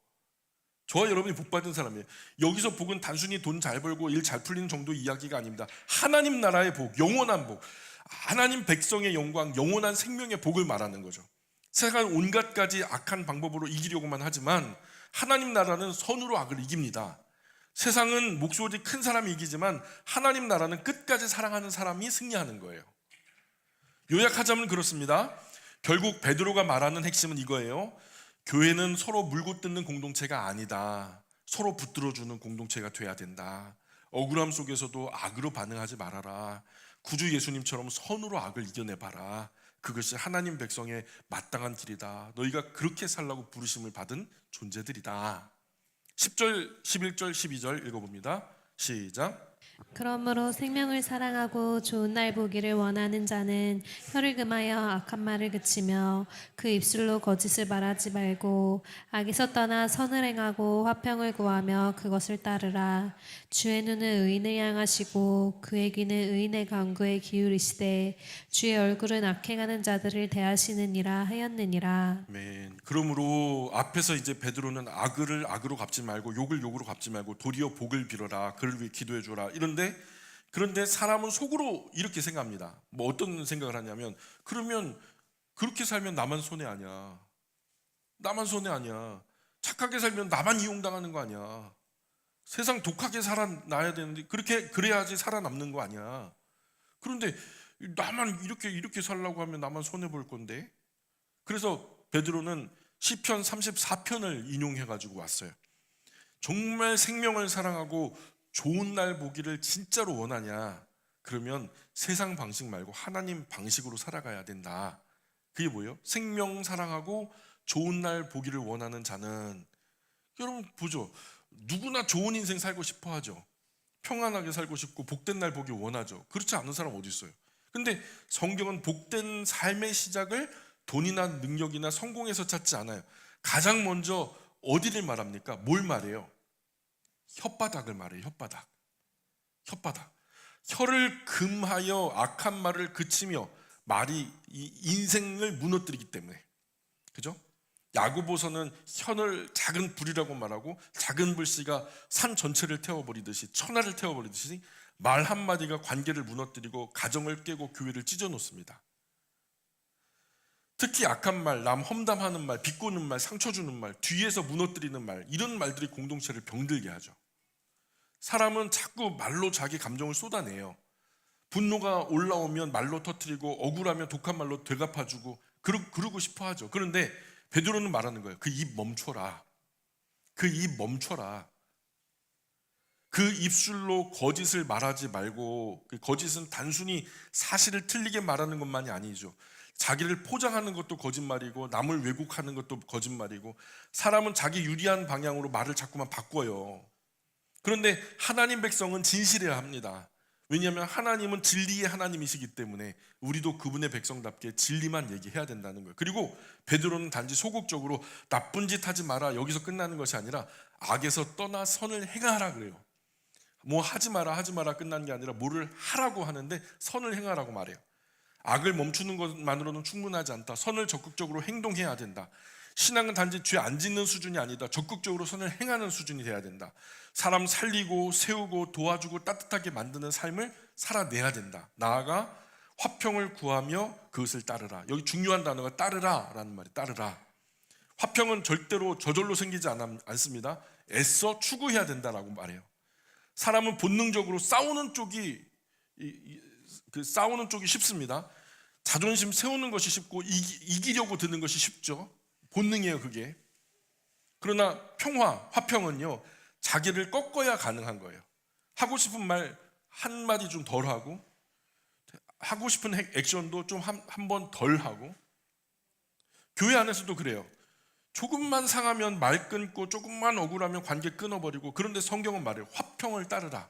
저와 여러분이 복받은 사람이에요. 여기서 복은 단순히 돈 잘 벌고 일 잘 풀리는 정도 이야기가 아닙니다. 하나님 나라의 복, 영원한 복, 하나님 백성의 영광, 영원한 생명의 복을 말하는 거죠. 세상은 온갖 가지 악한 방법으로 이기려고만 하지만 하나님 나라는 선으로 악을 이깁니다. 세상은 목소리 큰 사람이 이기지만 하나님 나라는 끝까지 사랑하는 사람이 승리하는 거예요. 요약하자면 그렇습니다. 결국 베드로가 말하는 핵심은 이거예요. 교회는 서로 물고 뜯는 공동체가 아니다. 서로 붙들어주는 공동체가 돼야 된다. 억울함 속에서도 악으로 반응하지 말아라. 구주 예수님처럼 선으로 악을 이겨내봐라. 그것이 하나님 백성의 마땅한 길이다. 너희가 그렇게 살라고 부르심을 받은 존재들이다. 10절, 11절, 12절 읽어봅니다. 시작. 그러므로 생명을 사랑하고 좋은 날 보기를 원하는 자는 혀를 금하여 악한 말을 그치며 그 입술로 거짓을 말하지 말고 악에서 떠나 선을 행하고 화평을 구하며 그것을 따르라. 주의 눈은 의인을 향하시고 그의 귀는 의인의 간구에 기울이시되 주의 얼굴은 악행하는 자들을 대하시느니라 하였느니라. 아멘. 그러므로 앞에서 이제 베드로는 악을 악으로 갚지 말고 욕을 욕으로 갚지 말고 도리어 복을 빌어라. 그를 위해 기도해 줘라. 그런데 사람은 속으로 이렇게 생각합니다. 뭐 어떤 생각을 하냐면 그러면 그렇게 살면 나만 손해 아니야. 나만 손해 아니야. 착하게 살면 나만 이용당하는 거 아니야. 세상 독하게 살아나야 되는데 그래야지 살아남는 거 아니야. 그런데 나만 이렇게 살라고 하면 나만 손해 볼 건데. 그래서 베드로는 시편 34편을 인용해 가지고 왔어요. 정말 생명을 사랑하고 좋은 날 보기를 진짜로 원하냐? 그러면 세상 방식 말고 하나님 방식으로 살아가야 된다. 그게 뭐예요? 생명 사랑하고 좋은 날 보기를 원하는 자는, 여러분 보죠. 누구나 좋은 인생 살고 싶어 하죠. 평안하게 살고 싶고 복된 날 보기 원하죠. 그렇지 않은 사람 어디 있어요? 근데 성경은 복된 삶의 시작을 돈이나 능력이나 성공에서 찾지 않아요. 가장 먼저 어디를 말합니까? 뭘 말해요? 혓바닥을 말해요. 혓바닥. 혀를 금하여 악한 말을 그치며 말이 이 인생을 무너뜨리기 때문에. 그죠? 야고보서는 혀를 작은 불이라고 말하고 작은 불씨가 산 전체를 태워버리듯이, 천하를 태워버리듯이 말 한마디가 관계를 무너뜨리고 가정을 깨고 교회를 찢어놓습니다. 특히 악한 말, 남 험담하는 말, 비꼬는 말, 상처 주는 말, 뒤에서 무너뜨리는 말, 이런 말들이 공동체를 병들게 하죠. 사람은 자꾸 말로 자기 감정을 쏟아내요. 분노가 올라오면 말로 터뜨리고 억울하면 독한 말로 되갚아주고 그러고 싶어 하죠. 그런데 베드로는 말하는 거예요. 그 입 멈춰라. 그 입 멈춰라. 그 입술로 거짓을 말하지 말고, 그 거짓은 단순히 사실을 틀리게 말하는 것만이 아니죠. 자기를 포장하는 것도 거짓말이고 남을 왜곡하는 것도 거짓말이고, 사람은 자기 유리한 방향으로 말을 자꾸만 바꿔요. 그런데 하나님 백성은 진실해야 합니다. 왜냐하면 하나님은 진리의 하나님이시기 때문에 우리도 그분의 백성답게 진리만 얘기해야 된다는 거예요. 그리고 베드로는 단지 소극적으로 나쁜 짓 하지 마라, 여기서 끝나는 것이 아니라 악에서 떠나 선을 행하라 그래요. 뭐 하지 마라 끝나는 게 아니라 뭐를 하라고 하는데 선을 행하라고 말해요. 악을 멈추는 것만으로는 충분하지 않다. 선을 적극적으로 행동해야 된다. 신앙은 단지 죄 안 짓는 수준이 아니다. 적극적으로 선을 행하는 수준이 돼야 된다. 사람 살리고 세우고 도와주고 따뜻하게 만드는 삶을 살아내야 된다. 나아가 화평을 구하며 그것을 따르라. 여기 중요한 단어가 따르라라는 말이에요. 따르라. 화평은 절대로 저절로 생기지 않습니다. 애써 추구해야 된다라고 말해요. 사람은 본능적으로 싸우는 쪽이 쉽습니다. 자존심 세우는 것이 쉽고 이기려고 드는 것이 쉽죠. 본능이에요, 그게. 그러나 화평은요, 자기를 꺾어야 가능한 거예요. 하고 싶은 말 한마디 좀 덜 하고, 하고 싶은 액션도 좀 한 번 덜 하고. 교회 안에서도 그래요. 조금만 상하면 말 끊고, 조금만 억울하면 관계 끊어버리고. 그런데 성경은 말해요. 화평을 따르라.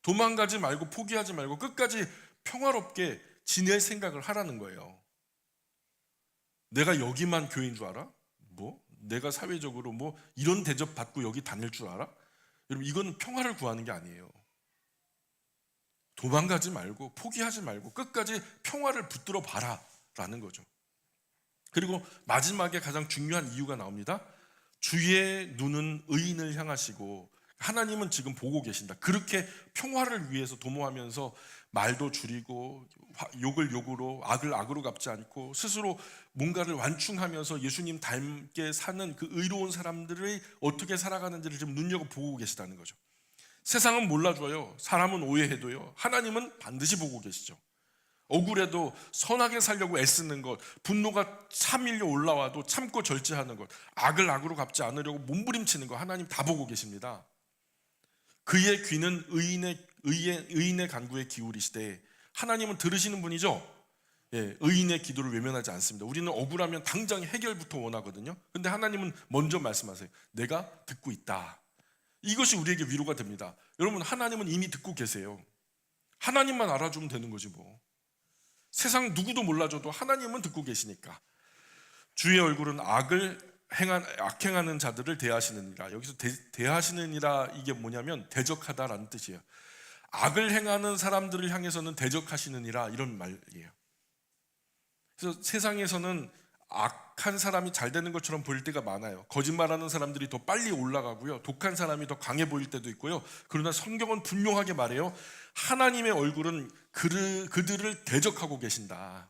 도망가지 말고, 포기하지 말고 끝까지 평화롭게 지낼 생각을 하라는 거예요. 내가 여기만 교회인 줄 알아? 뭐? 내가 사회적으로 뭐 이런 대접 받고 여기 다닐 줄 알아? 여러분, 이건 평화를 구하는 게 아니에요. 도망가지 말고, 포기하지 말고 끝까지 평화를 붙들어 봐라 라는 거죠. 그리고 마지막에 가장 중요한 이유가 나옵니다. 주의 눈은 의인을 향하시고, 하나님은 지금 보고 계신다. 그렇게 평화를 위해서 도모하면서 말도 줄이고, 욕을 욕으로, 악을 악으로 갚지 않고, 스스로 뭔가를 완충하면서 예수님 닮게 사는 그 의로운 사람들이 어떻게 살아가는지를 지금 눈여겨보고 계시다는 거죠. 세상은 몰라줘요. 사람은 오해해도요, 하나님은 반드시 보고 계시죠. 억울해도 선하게 살려고 애쓰는 것, 분노가 참밀려 올라와도 참고 절제하는 것, 악을 악으로 갚지 않으려고 몸부림치는 것, 하나님 다 보고 계십니다. 그의 귀는 의인의 간구에 기울이시되, 하나님은 들으시는 분이죠. 예, 의인의 기도를 외면하지 않습니다. 우리는 억울하면 당장 해결부터 원하거든요. 근데 하나님은 먼저 말씀하세요. 내가 듣고 있다. 이것이 우리에게 위로가 됩니다. 여러분, 하나님은 이미 듣고 계세요. 하나님만 알아주면 되는 거지 뭐. 세상 누구도 몰라줘도 하나님은 듣고 계시니까. 주의 얼굴은 악행하는 자들을 대하시느니라. 여기서 대하시느니라, 이게 뭐냐면 대적하다라는 뜻이에요. 악을 행하는 사람들을 향해서는 대적하시느니라, 이런 말이에요. 그래서 세상에서는 악한 사람이 잘 되는 것처럼 보일 때가 많아요. 거짓말하는 사람들이 더 빨리 올라가고요, 독한 사람이 더 강해 보일 때도 있고요. 그러나 성경은 분명하게 말해요. 하나님의 얼굴은 그들을 대적하고 계신다.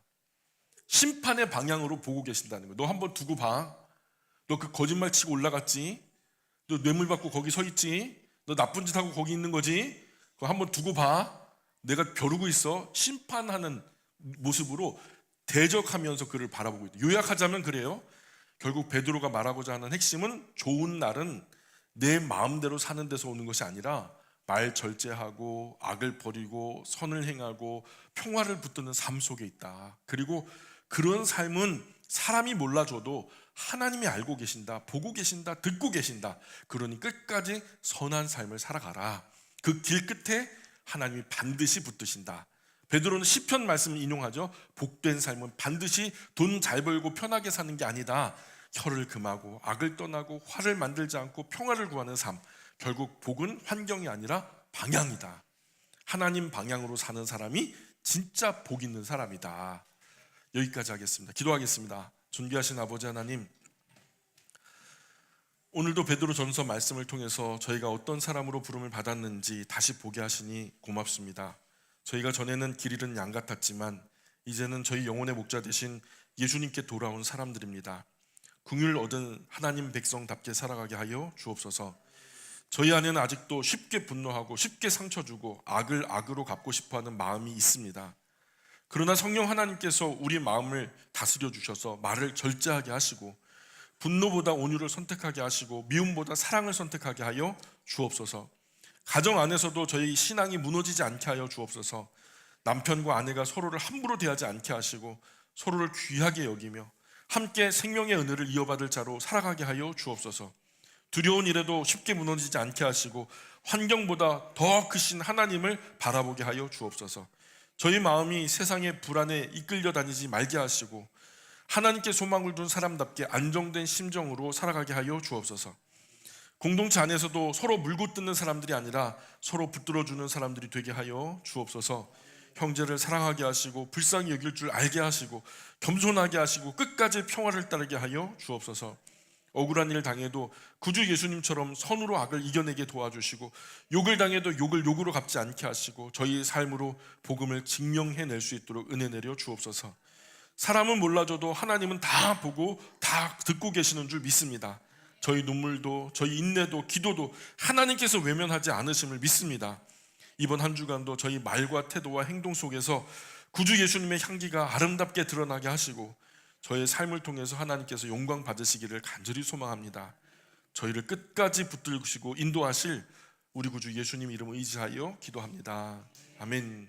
심판의 방향으로 보고 계신다는 거예요. 너 한번 두고 봐. 너 그 거짓말 치고 올라갔지? 너 뇌물 받고 거기 서 있지? 너 나쁜 짓 하고 거기 있는 거지? 그거 한번 두고 봐. 내가 벼르고 있어. 심판하는 모습으로 대적하면서 그를 바라보고 있다. 요약하자면 그래요. 결국 베드로가 말하고자 하는 핵심은, 좋은 날은 내 마음대로 사는 데서 오는 것이 아니라 말 절제하고, 악을 버리고, 선을 행하고, 평화를 붙드는 삶 속에 있다. 그리고 그런 삶은 사람이 몰라줘도 하나님이 알고 계신다, 보고 계신다, 듣고 계신다. 그러니 끝까지 선한 삶을 살아가라. 그 길 끝에 하나님이 반드시 붙드신다. 베드로는 시편 말씀을 인용하죠. 복된 삶은 반드시 돈 잘 벌고 편하게 사는 게 아니다. 혀를 금하고 악을 떠나고 화를 만들지 않고 평화를 구하는 삶. 결국 복은 환경이 아니라 방향이다. 하나님 방향으로 사는 사람이 진짜 복 있는 사람이다. 여기까지 하겠습니다. 기도하겠습니다. 존귀하신 아버지 하나님, 오늘도 베드로전서 말씀을 통해서 저희가 어떤 사람으로 부름을 받았는지 다시 보게 하시니 고맙습니다. 저희가 전에는 길 잃은 양 같았지만 이제는 저희 영혼의 목자 되신 예수님께 돌아온 사람들입니다. 긍휼 얻은 하나님 백성답게 살아가게 하여 주옵소서. 저희 안에는 아직도 쉽게 분노하고 쉽게 상처 주고 악을 악으로 갚고 싶어하는 마음이 있습니다. 그러나 성령 하나님께서 우리 마음을 다스려 주셔서 말을 절제하게 하시고, 분노보다 온유를 선택하게 하시고, 미움보다 사랑을 선택하게 하여 주옵소서. 가정 안에서도 저희 신앙이 무너지지 않게 하여 주옵소서. 남편과 아내가 서로를 함부로 대하지 않게 하시고, 서로를 귀하게 여기며 함께 생명의 은혜를 이어받을 자로 살아가게 하여 주옵소서. 두려운 일에도 쉽게 무너지지 않게 하시고, 환경보다 더 크신 하나님을 바라보게 하여 주옵소서. 저희 마음이 세상의 불안에 이끌려 다니지 말게 하시고, 하나님께 소망을 둔 사람답게 안정된 심정으로 살아가게 하여 주옵소서. 공동체 안에서도 서로 물고 뜯는 사람들이 아니라 서로 붙들어주는 사람들이 되게 하여 주옵소서. 형제를 사랑하게 하시고, 불쌍히 여길 줄 알게 하시고, 겸손하게 하시고, 끝까지 평화를 따르게 하여 주옵소서. 억울한 일 당해도 구주 예수님처럼 선으로 악을 이겨내게 도와주시고, 욕을 당해도 욕을 욕으로 갚지 않게 하시고, 저희의 삶으로 복음을 증명해낼 수 있도록 은혜 내려 주옵소서. 사람은 몰라줘도 하나님은 다 보고 다 듣고 계시는 줄 믿습니다. 저희 눈물도, 저희 인내도, 기도도 하나님께서 외면하지 않으심을 믿습니다. 이번 한 주간도 저희 말과 태도와 행동 속에서 구주 예수님의 향기가 아름답게 드러나게 하시고, 저의 삶을 통해서 하나님께서 영광 받으시기를 간절히 소망합니다. 저희를 끝까지 붙들으시고 인도하실 우리 구주 예수님 이름을 의지하여 기도합니다. 아멘.